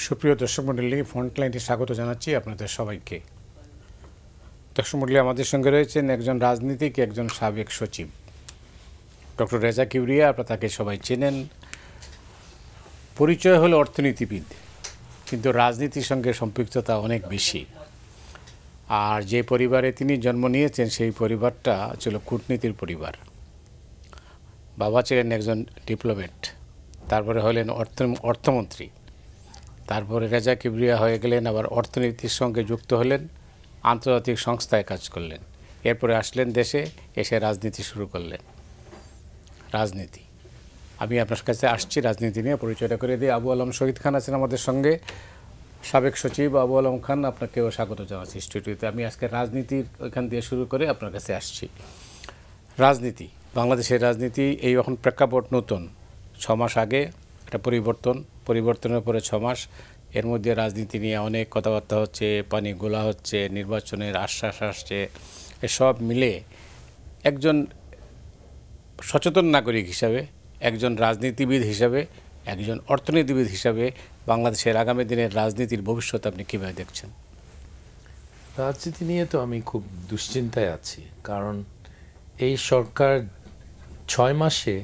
সুপ্রিয় দর্শক মণ্ডলী, ফ্রন্টলাইনে স্বাগত জানাচ্ছি আপনাদের সবাইকে। দর্শক মণ্ডলী, আমাদের সঙ্গে রয়েছেন একজন রাজনীতিক, একজন সাবেক সচিব, ডক্টর রেজা কিবরিয়া। আপনারা তাকে সবাই চেনেন। পরিচয় হলো অর্থনীতিবিদ, কিন্তু রাজনীতির সঙ্গে সম্পৃক্ততা অনেক বেশি। আর যে পরিবারে তিনি জন্ম নিয়েছেন সেই পরিবারটা ছিল কূটনীতির পরিবার। বাবা ছিলেন একজন ডিপ্লোম্যাট, তারপরে হলেন অর্থমন্ত্রী, তারপরে রেজা কিবরিয়া হয়ে গেলেন, আবার অর্থনীতির সঙ্গে যুক্ত হলেন, আন্তর্জাতিক সংস্থায় কাজ করলেন। এরপরে আসলেন দেশে, এসে রাজনীতি শুরু করলেন। রাজনীতি, আমি আপনার কাছে আসছি রাজনীতি নিয়ে। পরিচয়টা করে দিই। আবু আলম শহীদ খান আছেন আমাদের সঙ্গে, সাবেক সচিব। আবু আলম খান, আপনাকেও স্বাগত জানাচ্ছি স্টুডিওতে। আমি আজকে রাজনীতির ওইখান দিয়ে শুরু করে আপনার কাছে আসছি। রাজনীতি, বাংলাদেশের রাজনীতি এই এখন প্রেক্ষাপট নতুন। 6 মাস আগে একটা পরিবর্তনের পরে 6 মাস, এর মধ্যে রাজনীতি নিয়ে অনেক কথাবার্তা হচ্ছে, পানি গোলা হচ্ছে, নির্বাচনের আশ্বাস আসছে। এসব মিলে একজন সচেতন নাগরিক হিসাবে, একজন রাজনীতিবিদ হিসাবে, একজন অর্থনীতিবিদ হিসাবে বাংলাদেশের আগামী দিনের রাজনীতির ভবিষ্যৎ আপনি কীভাবে দেখছেন? রাজনীতি নিয়ে তো আমি খুব দুশ্চিন্তায় আছি, কারণ এই সরকার 6 মাসে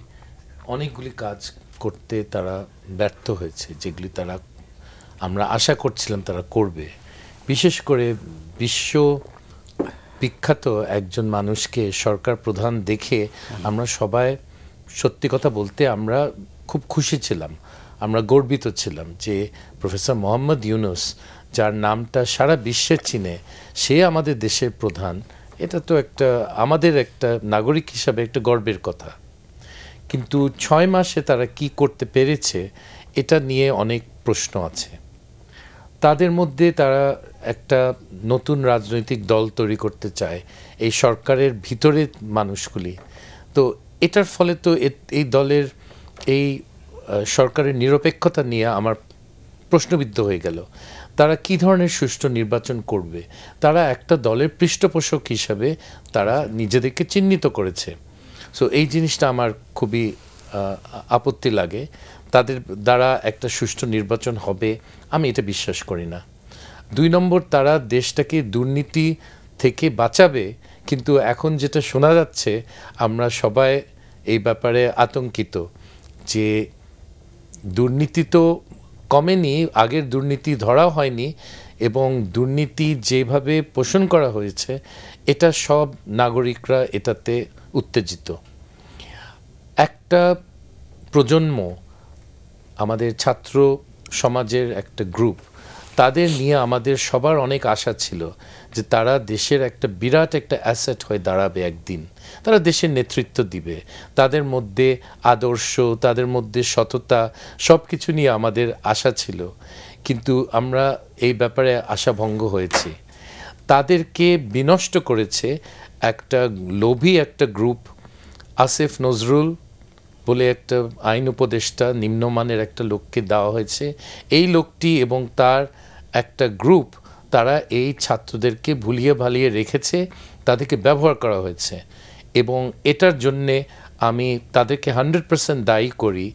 অনেকগুলি কাজ করতে তারা ব্যর্থ হয়েছে, যেগুলি আমরা আশা করছিলাম তারা করবে। বিশেষ করে বিশ্ব বিখ্যাত একজন মানুষকে সরকার প্রধান দেখে আমরা সবাই, সত্যি কথা বলতে, আমরা খুব খুশি ছিলাম, আমরা গর্বিত ছিলাম যে প্রফেসর মোহাম্মদ ইউনূস, যার নামটা সারা বিশ্বে চিনে, সে আমাদের দেশের প্রধান। এটা তো আমাদের একটা নাগরিক হিসাবে একটা গর্বের কথা। কিন্তু 6 মাসে তারা কি করতে পেরেছে এটা নিয়ে অনেক প্রশ্ন আছে। তাদের মধ্যে তারা একটা নতুন রাজনৈতিক দল তৈরি করতে চায়, এই সরকারের ভিতরে মানুষগুলি। তো এটার ফলে তো এই দলের, এই সরকারের নিরপেক্ষতা নিয়ে আমার প্রশ্নবিদ্ধ হয়ে গেল। তারা কি ধরনের সুষ্ঠু নির্বাচন করবে? তারা একটা দলের পৃষ্ঠপোষক হিসাবে তারা নিজেদেরকে চিহ্নিত করেছে। সো এই জিনিসটা আমার খুবই আপত্তি লাগে। তাদের দ্বারা একটা সুষ্ঠু নির্বাচন হবে আমি এটা বিশ্বাস করি না। 2 নম্বর, তারা দেশটাকে দুর্নীতি থেকে বাঁচাবে, কিন্তু এখন যেটা শোনা যাচ্ছে, আমরা সবাই এই ব্যাপারে আতঙ্কিত যে দুর্নীতি তো কমেনি, আগের দুর্নীতি ধরা হয়নি, এবং দুর্নীতি যেভাবে পোষণ করা হয়েছে এটা সব নাগরিকরা এটাতে উত্তেজিত। একটা প্রজন্ম, আমাদের ছাত্র সমাজের একটা গ্রুপ, তাদের নিয়ে আমাদের সবার অনেক আশা ছিল যে তারা দেশের একটা বিরাট একটা অ্যাসেট হয়ে দাঁড়াবে একদিন, তারা দেশের নেতৃত্ব দিবে। তাদের মধ্যে আদর্শ, তাদের মধ্যে সততা, সব কিছু নিয়ে আমাদের আশা ছিল, কিন্তু আমরা এই ব্যাপারে আশাভঙ্গ হয়েছি। তাদেরকে বিনষ্ট করেছে একটা লোভী একটা গ্রুপ। আসিফ নজরুল বলে একটা আইন উপদেষ্টা, নিম্নমানের একটা লোককে দেওয়া হয়েছে। এই লোকটি এবং তার একটা গ্রুপ, তারা এই ছাত্রদেরকে ভুলিয়ে ভালিয়ে রেখেছে, তাদেরকে ব্যবহার করা হয়েছে, এবং এটার জন্যে আমি তাদেরকে 100% দায়ী করি।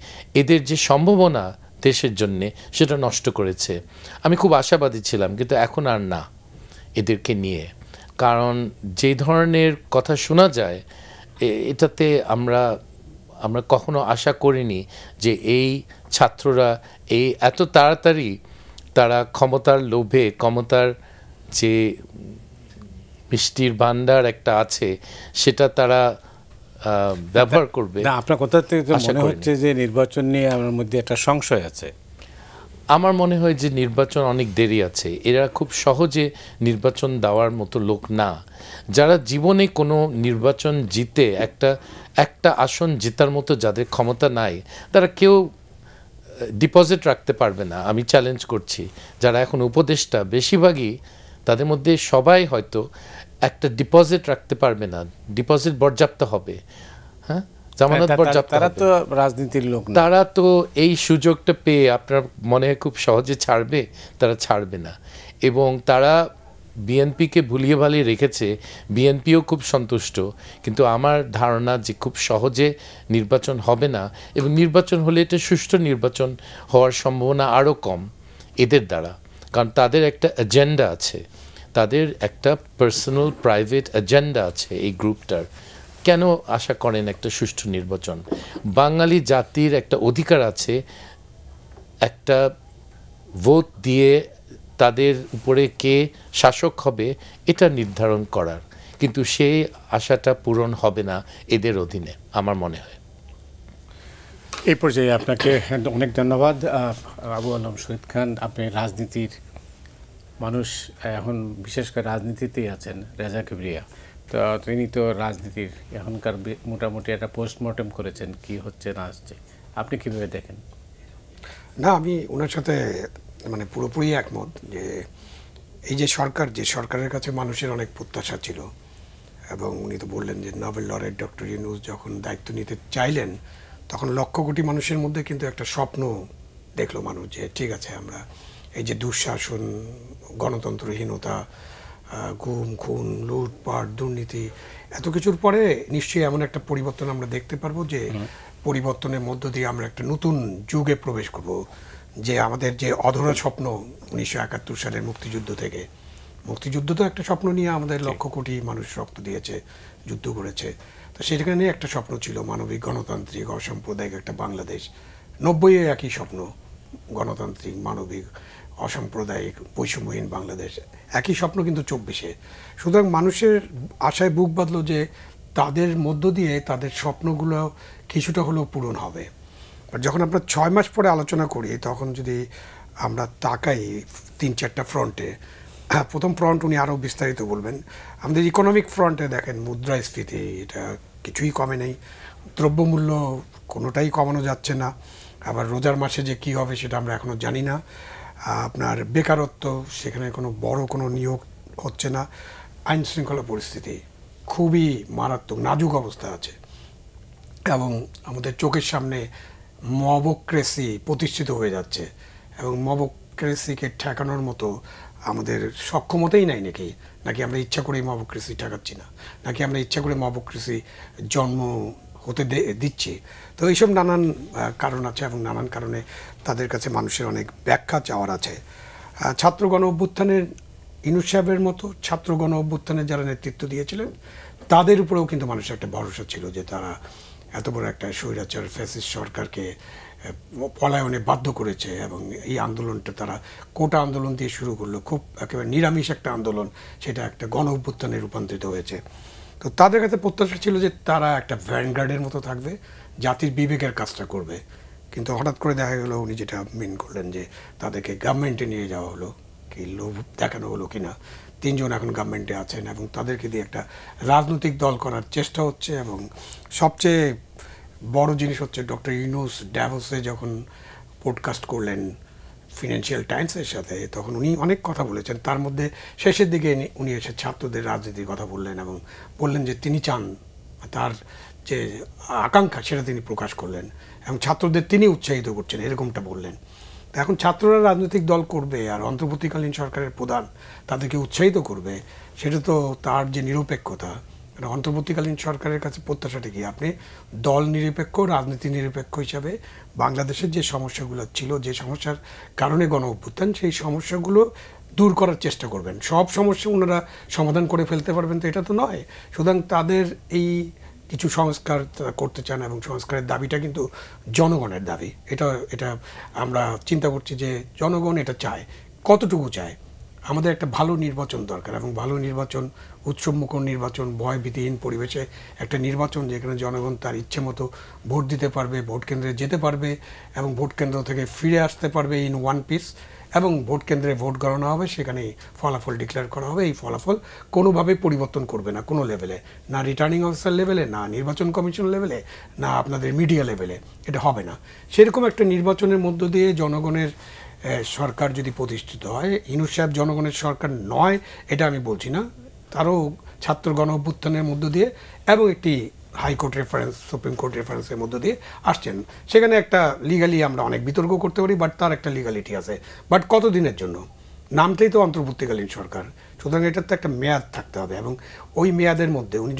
এদের যে সম্ভাবনা দেশের জন্যে, সেটা নষ্ট করেছে। আমি খুব আশাবাদী ছিলাম, কিন্তু এখন আর না এদেরকে নিয়ে, কারণ যে ধরনের কথা শোনা যায় এটাতে আমরা কখনো আশা করিনি যে এই ছাত্ররা এত তাড়াতাড়ি তারা ক্ষমতার লোভে, ক্ষমতার যে মিষ্টির ভান্ডার একটা আছে সেটা তারা ব্যবহার করবে। না, আপনার কথা থেকে মনে হচ্ছে যে নির্বাচন নিয়ে আমার মধ্যে একটা সংশয় আছে। আমার মনে হয় যে নির্বাচন অনেক দেরি আছে। এরা খুব সহজে নির্বাচন দেওয়ার মতো লোক না। যারা জীবনে কোনো নির্বাচন জিতে একটা আসন জেতার মতো যাদের ক্ষমতা নাই, তারা কেউ ডিপোজিট রাখতে পারবে না। আমি চ্যালেঞ্জ করছি, যারা এখন উপদেষ্টা, বেশিরভাগই তাদের মধ্যে সবাই হয়তো একটা ডিপোজিট রাখতে পারবে না। ডিপোজিট বরযাপ্ত হবে, হ্যাঁ, জামানত বরযাপ্ত। তারা তো রাজনীতির লোক না, তারা তো এই সুযোগটা পেয়ে আপনার মনে হয় খুব সহজে ছাড়বে, তারা ছাড়বে না। এবং তারা বিএনপিকে ভুলিয়ে ভালিয়ে রেখেছে, বিএনপিও খুব সন্তুষ্ট, কিন্তু আমার ধারণা যে খুব সহজে নির্বাচন হবে না, এবং নির্বাচন হলে এটা সুষ্ঠু নির্বাচন হওয়ার সম্ভাবনা আরও কম। এদের দ্বারা, কারণ তাদের একটা এজেন্ডা আছে, তাদের একটা পার্সোনাল প্রাইভেট এজেন্ডা আছে এই গ্রুপটার। কেন আশা করেন একটা সুষ্ঠু নির্বাচন? বাঙালি জাতির একটা অধিকার আছে একটা ভোট দিয়ে তাদের উপরে কে শাসক হবে এটা নির্ধারণ করার, কিন্তু সেই আশাটা পূরণ হবে না এদের অধীনে আমার মনে হয়। এই পর্যায়ে আপনাকে অনেক ধন্যবাদ আবু আলম শহীদ খান। আপনি রাজনীতির মানুষ, এখন বিশেষ করে রাজনীতিতেই আছেন। রেজা কিবরিয়া তো তিনি তো রাজনীতির এখনকার মোটামুটি একটা পোস্টমর্টেম করেছেন কি হচ্ছে না হচ্ছে, আপনি কীভাবে দেখেন? না, আমি ওনার সাথে মানে পুরোপুরি একমত যে এই যে সরকারের কাছে মানুষের অনেক প্রত্যাশা ছিল, এবং উনি তো বললেন যে নোবেল লরেট ডক্টর ইউনূস যখন দায়িত্ব নিতে চাইলেন তখন লক্ষ কোটি মানুষের মধ্যে কিন্তু একটা স্বপ্ন দেখলো মানুষ যে ঠিক আছে, আমরা এই যে দুঃশাসন, গণতন্ত্রহীনতা, গুম খুন, লুটপাট, দুর্নীতি, এত কিছুর পরে নিশ্চয়ই এমন একটা পরিবর্তন আমরা দেখতে পারবো যে পরিবর্তনের মধ্য দিয়ে আমরা একটা নতুন যুগে প্রবেশ করব। যে আমাদের যে অধরা স্বপ্ন 1971 সালের মুক্তিযুদ্ধ তো একটা স্বপ্ন নিয়ে আমাদের লক্ষ কোটি মানুষ রক্ত দিয়েছে, যুদ্ধ করেছে, তো সেখানে একটা স্বপ্ন ছিল মানবিক, গণতান্ত্রিক, অসাম্প্রদায়িক একটা বাংলাদেশ। 90-এ একই স্বপ্ন, গণতান্ত্রিক, মানবিক, অসাম্প্রদায়িক, বৈষম্যহীন বাংলাদেশ, একই স্বপ্ন কিন্তু 24-এ। সুতরাং মানুষের আশায় বুক বাঁধলো যে তাদের মধ্য দিয়ে তাদের স্বপ্নগুলো কিছুটা হলেও পূরণ হবে। যখন আমরা 6 মাস পরে আলোচনা করি তখন যদি আমরা তাকাই 3-4টা ফ্রন্টে, প্রথম ফ্রন্ট উনি আরও বিস্তারিত বলবেন। আমাদের ইকোনমিক ফ্রন্টে দেখেন মুদ্রাস্ফীতি এটা কিছুই কমে নেই, দ্রব্যমূল্য কোনোটাই কমানো যাচ্ছে না, আবার রোজার মাসে যে কী হবে সেটা আমরা এখনও জানি না। আপনার বেকারত্ব, সেখানে কোনো বড় কোনো নিয়োগ হচ্ছে না, আইন শৃঙ্খলা পরিস্থিতি খুবই মারাত্মক নাজুক অবস্থা আছে, এবং আমাদের চোখের সামনে মবক্রেসি প্রতিষ্ঠিত হয়ে যাচ্ছে, এবং মবক্রেসিকে ঠেকানোর মতো আমাদের সক্ষমতাই নাই নাকি আমরা ইচ্ছা করে মবক্রেসি ঠেকাচ্ছি না, নাকি আমরা ইচ্ছা করে মবক্রেসি জন্ম হতে দিচ্ছি। তো এইসব নানান কারণ আছে, এবং নানান কারণে তাদের কাছে মানুষের অনেক ব্যাখ্যা চাওয়ার আছে। ছাত্র গণ অভ্যুত্থানের ইউনূস সাহেবের মতো ছাত্র গণ অভ্যুত্থানের যারা নেতৃত্ব দিয়েছিলেন তাদের উপরেও কিন্তু মানুষের একটা ভরসা ছিল যে তারা এত বড় একটা স্বৈরাচার ফ্যাসিস্ট সরকারকে পলায়নে বাধ্য করেছে, এবং এই আন্দোলনটা তারা কোটা আন্দোলন দিয়ে শুরু করলো, খুব একেবারে নিরামিষ একটা আন্দোলন, সেটা একটা গণ অভ্যুত্থানে রূপান্তরিত হয়েছে। তো তাদের কাছে প্রত্যাশা ছিল যে তারা একটা ভ্যানগার্ডের মতো থাকবে, জাতির বিবেকের কাজটা করবে। কিন্তু হঠাৎ করে দেখা গেল উনি যেটা মেন করলেন যে তাদেরকে গভর্নমেন্টে নিয়ে যাওয়া হলো, কি লোভ দেখানো হলো কিনা। 3 জন এখন গভর্নমেন্টে আছেন, এবং তাদেরকে দিয়ে একটা রাজনৈতিক দল করার চেষ্টা হচ্ছে। এবং সবচেয়ে বড় জিনিস হচ্ছে ডক্টর ইউনূস ড্যাভোসে যখন পডকাস্ট করলেন ফিনান্সিয়াল টাইমসের সাথে, তখন উনি অনেক কথা বলেছেন। তার মধ্যে শেষের দিকে উনি এসে ছাত্রদের রাজনীতির কথা বললেন, এবং বললেন যে তিনি চান, তার যে আকাঙ্ক্ষা সেটা তিনি প্রকাশ করলেন, এবং ছাত্রদের তিনি উৎসাহিত করছেন এরকমটা বললেন। এখন ছাত্ররা রাজনৈতিক দল করবে, আর অন্তর্বর্তীকালীন সরকারের প্রধান তাদেরকে উৎসাহিত করবে, সেটা তো তার যে নিরপেক্ষতা, অন্তর্বর্তীকালীন সরকারের কাছে প্রত্যাশাটা কি আপনি দল নিরপেক্ষ, রাজনীতি নিরপেক্ষ হিসাবে বাংলাদেশের যে সমস্যাগুলো ছিল, যে সমস্যার কারণে গণ অভ্যুত্থান, সেই সমস্যাগুলো দূর করার চেষ্টা করবেন। সব সমস্যা ওনারা সমাধান করে ফেলতে পারবেন তো এটা তো নয়। সুতরাং তাদের এই কিছু সংস্কার করতে চান, এবং সংস্কারের দাবিটা কিন্তু জনগণের দাবি। এটা আমরা চিন্তা করছি যে জনগণ এটা চায়। কতটুকু চায়? আমাদের একটা ভালো নির্বাচন দরকার, এবং ভালো নির্বাচন, উৎসবমুখর নির্বাচন, ভয়ভীতিহীন পরিবেশে একটা নির্বাচন যেখানে জনগণ তার ইচ্ছে মতো ভোট দিতে পারবে, ভোট কেন্দ্রে যেতে পারবে, এবং ভোট কেন্দ্র থেকে ফিরে আসতে পারবে ইন ওয়ান পিস, এবং ভোট কেন্দ্রে ভোট গণনা হবে, সেখানে ফলাফল ডিক্লেয়ার করা হবে। এই ফলাফল কোনোভাবে পরিবর্তন করবে না কোনো লেভেলে, না রিটার্নিং অফিসার লেভেলে, না নির্বাচন কমিশন লেভেলে, না আপনাদের মিডিয়া লেভেলে, এটা হবে না। সেরকম একটা নির্বাচনের মধ্য দিয়ে জনগণের সরকার যদি প্রতিষ্ঠিত হয়, ইউনূস সাহেব জনগণের সরকার নয় এটা আমি বলছি না, তারও ছাত্র গণ অভ্যুত্থানের মধ্য দিয়ে এবং একটি হাইকোর্ট রেফারেন্স, সুপ্রিম কোর্ট রেফারেন্সের মধ্য দিয়ে আসছেন। সেখানে একটা লিগালি আমরা অনেক বিতর্ক করতে পারি, বাট তার একটা লিগালিটি আছে। বাট কতদিনের জন্য? নামটাই তো অন্তর্বর্তীকালীন সরকার, সুতরাং এটার তো একটা মেয়াদ থাকতে হবে, এবং ওই মেয়াদের মধ্যে উনি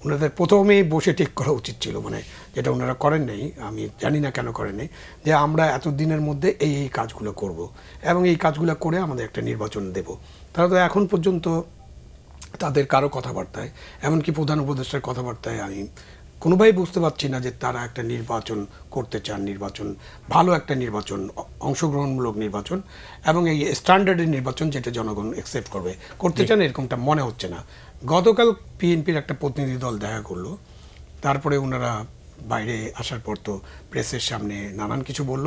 ওনাদের প্রথমেই বসে ঠিক করা উচিত ছিল, মানে যেটা ওনারা করেন নাই, আমি জানি না কেন করেন নাই, যে আমরা এতদিনের মধ্যে এই এই কাজগুলো করব এবং এই কাজগুলো করে আমাদের একটা নির্বাচন দেব। তারা তো এখন পর্যন্ত তাদের কারো কথাবার্তায়, এমনকি প্রধান উপদেষ্টার কথাবার্তায় আমি কোনোভাবেই বুঝতে পারছি না যে তারা একটা নির্বাচন করতে চান, নির্বাচন ভালো একটা নির্বাচন, অংশগ্রহণমূলক নির্বাচন এবং এই স্ট্যান্ডার্ডের নির্বাচন যেটা জনগণ অ্যাকসেপ্ট করতে চান, এরকমটা মনে হচ্ছে না। গতকাল পিএনপির একটা প্রতিনিধি দল দেখা করলো, তারপরে ওনারা বাইরে আসার পর তো প্রেসের সামনে নানান কিছু বলল।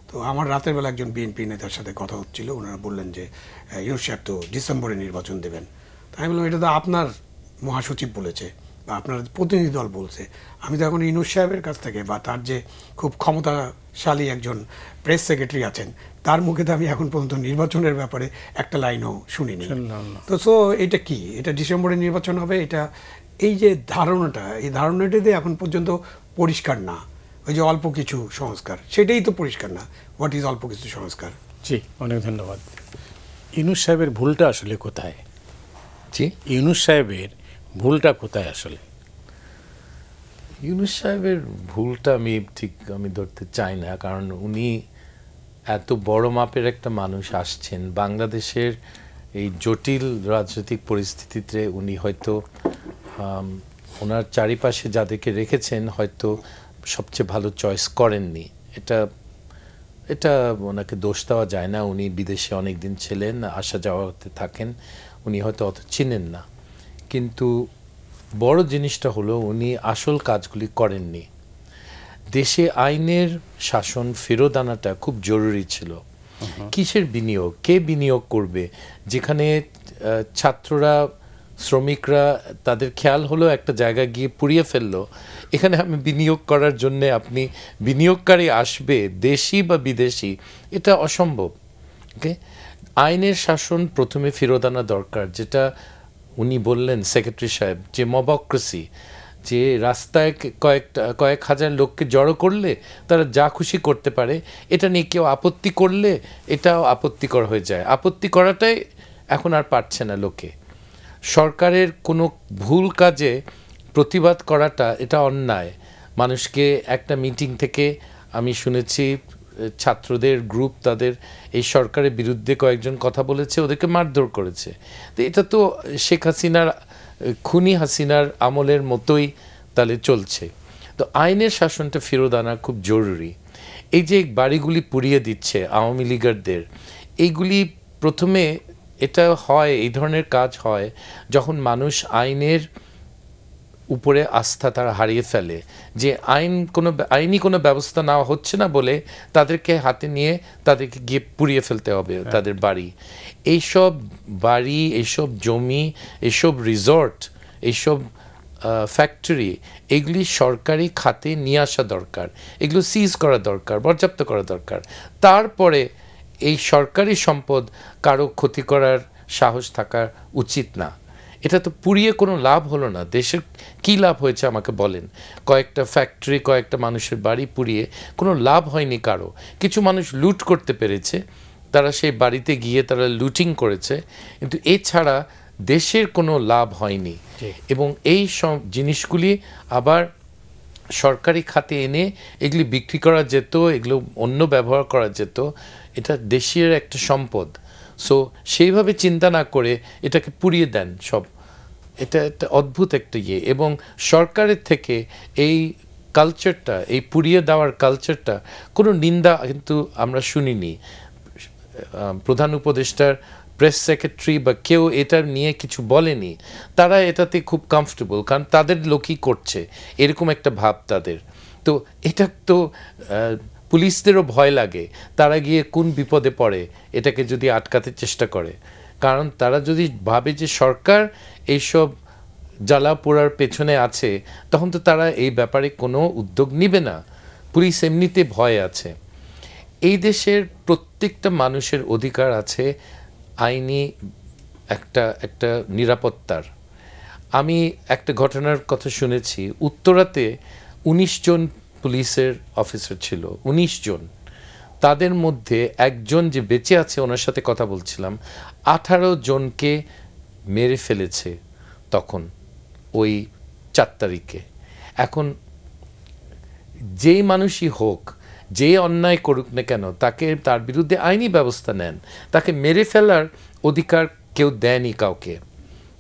তো আমার রাতের বেলা একজন বিএনপি নেতার সাথে কথা হচ্ছিল, ওনারা বললেন যে ইউনুস সাহেব তো ডিসেম্বরে নির্বাচন দেবেন। তাই আমি বললাম এটা তো আপনার মহাসচিব বলেছে বা আপনার প্রতিনিধি দল বলছে, আমি তো এখন ইউনুস সাহেবের কাছ থেকে বা তার যে খুব ক্ষমতাশালী একজন প্রেস সেক্রেটারি আছেন তার মুখে তো আমি এখন পর্যন্ত নির্বাচনের ব্যাপারে একটা লাইনও শুনিনি। তো সো এটা কি, এটা ডিসেম্বরে নির্বাচন হবে, এটা এই যে ধারণাটা, এই ধারণাটাতে এখন পর্যন্ত পরিষ্কার না। ওই যে অল্প কিছু সংস্কার, সেটাই তো পরিষ্কার না। হোয়াট ইজ অল্প কিছু সংস্কার? জি, অনেক ধন্যবাদ। ইউনুস সাহেবের ভুলটা আসলে কোথায়? জি, ইউনুস সাহেবের ভুলটা কোথায় আসলে? ইউনুস সাহেবের ভুলটা আমি ধরতে চাই না, কারণ উনি এত বড় মাপের একটা মানুষ আসছেন বাংলাদেশের এই জটিল রাজনৈতিক পরিস্থিতিতে। উনি হয়তো ওনার চারিপাশে যাদেরকে রেখেছেন হয়তো সবচেয়ে ভালো চয়েস করেননি। এটা ওনাকে দোষ দেওয়া যায় না। উনি বিদেশে অনেক দিন ছিলেন, আসা যাওয়াতে থাকেন, উনি হয়তো অত চিনেন না। কিন্তু বড় জিনিসটা হলো উনি আসল কাজগুলি করেননি। দেশে আইনের শাসন ফেরত আনাটা খুব জরুরি ছিল। কিসের বিনিয়োগ, কে বিনিয়োগ করবে? যেখানে ছাত্ররা, শ্রমিকরা, তাদের খেয়াল হলো একটা জায়গায় গিয়ে পুড়িয়ে ফেললো, এখানে আমি বিনিয়োগ করার জন্য আপনি বিনিয়োগকারী আসবে দেশি বা বিদেশি, এটা অসম্ভব। ওকে, আইনের শাসন প্রথমে ফেরত আনা দরকার। যেটা উনি বললেন সেক্রেটারি সাহেব, যে মবক্রেসি, যে রাস্তায় কয়েক হাজার লোককে জড়ো করলে তারা যা খুশি করতে পারে, এটা নিয়ে কেউ আপত্তি করলে এটাও আপত্তিকর হয়ে যায়। আপত্তি করাটাই এখন আর পারছে না লোকে। সরকারের কোনো ভুল কাজে প্রতিবাদ করাটা এটা অন্যায়। মানুষকে একটা মিটিং থেকে আমি শুনেছি ছাত্রদের গ্রুপ তাদের এই সরকারের বিরুদ্ধে কয়েকজন কথা বলেছে, ওদেরকে মারধর করেছে। তো এটা তো শেখ হাসিনার, খুনি হাসিনার আমলের মতোই তাহলে চলছে। তো আইনের শাসনটা ফেরত আনা খুব জরুরি। এই যে বাড়িগুলি পুড়িয়ে দিচ্ছে আওয়ামী লীগারদের, এইগুলি প্রথমে এটা হয়, এই ধরনের কাজ হয় যখন মানুষ আইনের উপরে আস্থা তারা হারিয়ে ফেলে, যে আইনি কোনো ব্যবস্থা নেওয়া হচ্ছে না বলে তাদেরকে হাতে নিয়ে তাদেরকে গিয়ে পুড়িয়ে ফেলতে হবে তাদের বাড়ি। এইসব বাড়ি, এইসব জমি, এইসব রিসর্ট, এইসব ফ্যাক্টরি, এগুলি সরকারি খাতে নিয়ে আসা দরকার, এগুলো সিজ করা দরকার, বাজেয়াপ্ত করা দরকার। তারপরে এই সরকারি সম্পদ কারো ক্ষতি করার সাহস থাকা উচিত না। এটা তো পুড়িয়ে কোনো লাভ হলো না। দেশের কি লাভ হয়েছে আমাকে বলেন? কয়েকটা ফ্যাক্টরি, কয়েকটা মানুষের বাড়ি পুড়িয়ে কোনো লাভ হয়নি কারো। কিছু মানুষ লুট করতে পেরেছে, তারা সেই বাড়িতে গিয়ে তারা লুটিং করেছে, কিন্তু এছাড়া দেশের কোনো লাভ হয়নি। এবং এই সব জিনিসগুলি আবার সরকারি খাতে এনে এগুলি বিক্রি করা যেত, এগুলো অন্য ব্যবহার করা যেত। এটা দেশের একটা সম্পদ। সো সেইভাবে চিন্তা না করে এটাকে পুড়িয়ে দেন সব। এটা একটা অদ্ভুত একটা ইয়ে। এবং সরকারের থেকে এই কালচারটা, এই পুড়িয়ে দেওয়ার কালচারটা, কোনো নিন্দা কিন্তু আমরা শুনিনি। প্রধান উপদেষ্টার প্রেস সেক্রেটারি বা কেউ এটা নিয়ে কিছু বলেনি। তারা এটাতে খুব কমফর্টেবল, কারণ তাদের লোকই করছে, এরকম একটা ভাব তাদের। তো এটা তো পুলিশদেরও ভয় লাগে, তারা গিয়ে কোন বিপদে পড়ে এটাকে যদি আটকাতে চেষ্টা করে। কারণ তারা যদি ভাবে যে সরকার এইসব জ্বালা পোড়ার পেছনে আছে, তখন তো তারা এই ব্যাপারে কোনো উদ্যোগ নেবে না। পুলিশ এমনিতে ভয় আছে। এই দেশের প্রত্যেকটা মানুষের অধিকার আছে আইনি একটা নিরাপত্তার। আমি একটা ঘটনার কথা শুনেছি, উত্তরাতে 19 জন পুলিশের অফিসার ছিল, 19 জন। তাদের মধ্যে একজন যে বেঁচে আছে, ওনার সাথে কথা বলছিলাম, 18 জনকে মেরে ফেলেছে তখন ওই 4 তারিখে। এখন যেই মানুষই হোক, যে অন্যায় করুক না কেন, তাকে তার বিরুদ্ধে আইনি ব্যবস্থা নেন। তাকে মেরে ফেলার অধিকার কেউ দেয়নি কাউকে,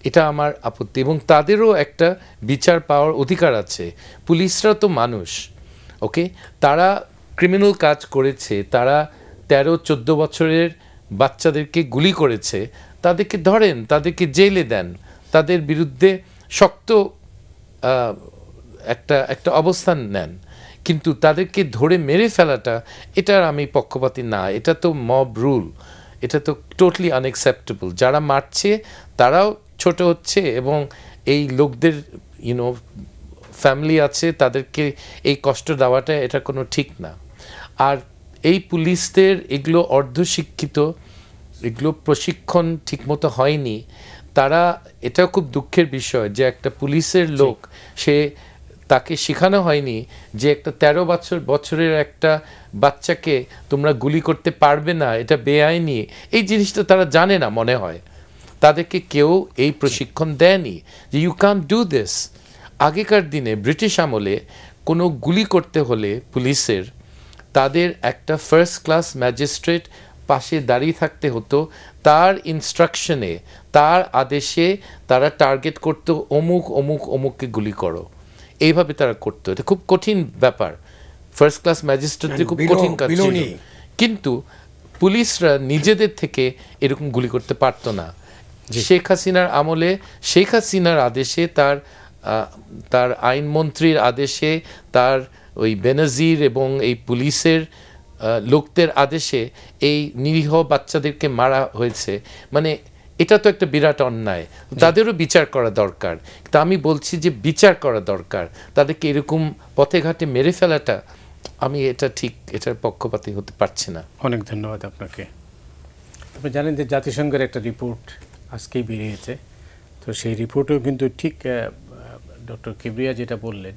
এটা আমার আপত্তি। এবং তাদেরও একটা বিচার পাওয়ার অধিকার আছে। পুলিশরা তো মানুষ, ওকে? তারা ক্রিমিনাল কাজ করেছে, তারা 13-14 বছরের বাচ্চাদেরকে গুলি করেছে, তাদেরকে ধরেন, তাদেরকে জেলে দেন, তাদের বিরুদ্ধে শক্ত একটা অবস্থান নেন। কিন্তু তাদেরকে ধরে মেরে ফেলাটা, এটার আমি পক্ষপাতী না। এটা তো মব রুল, এটা তো টোটালি আনএক্সেপ্টেবল। যারা মারছে তারাও ছোট হচ্ছে, এবং এই লোকদের ফ্যামিলি আছে, তাদেরকে এই কষ্ট দেওয়াটা এটা কোনো ঠিক না। আর এই পুলিশদের এগুলো অর্ধশিক্ষিত, এগুলো প্রশিক্ষণ ঠিকমতো হয়নি। তারা, এটাও খুব দুঃখের বিষয় যে একটা পুলিশের লোক, তাকে শেখানো হয়নি যে একটা 13 বছরের একটা বাচ্চাকে তোমরা গুলি করতে পারবে না, এটা বেআইনি। এই জিনিসটা তারা জানে না মনে হয়। তাদেরকে কেউ এই প্রশিক্ষণ দেয়নি যে ইউ ক্যান ডু দিস। আগেকার দিনে ব্রিটিশ আমলে কোনো গুলি করতে হলে পুলিশের, তাদের একটা ফার্স্ট ক্লাস ম্যাজিস্ট্রেট পাশে দাঁড়িয়ে থাকতে হতো। তার ইনস্ট্রাকশনে, তার আদেশে তারা টার্গেট করতো, অমুক অমুক অমুককে গুলি করো। এইভাবে তারা করতো। এটা খুব কঠিন ব্যাপার। ফার্স্ট ক্লাস ম্যাজিস্ট্রেটদের খুব কঠিন কাজ ছিল। কিন্তু পুলিশরা নিজেদের থেকে এরকম গুলি করতে পারতো না। শেখ হাসিনার আমলে, শেখ হাসিনার আদেশে, তার আইনমন্ত্রীর আদেশে, তার ওই বেনজির এবং এই পুলিশের লোকদের আদেশে এই নিরীহ বাচ্চাদেরকে মারা হয়েছে। মানে এটা তো একটা বিরাট অন্যায়। তাদেরও বিচার করা দরকার। তা আমি বলছি যে বিচার করা দরকার। তাদেরকে এরকম পথে ঘাটে মেরে ফেলাটা, আমি এটা ঠিক, এটার পক্ষপাতী হতে পারছি না। অনেক ধন্যবাদ আপনাকে। আপনি জানেন যে জাতিসংঘের একটা রিপোর্ট আজকেই বেরিয়েছে। তো সেই রিপোর্টেও কিন্তু ঠিক ডক্টর কিবরিয়া যেটা বললেন,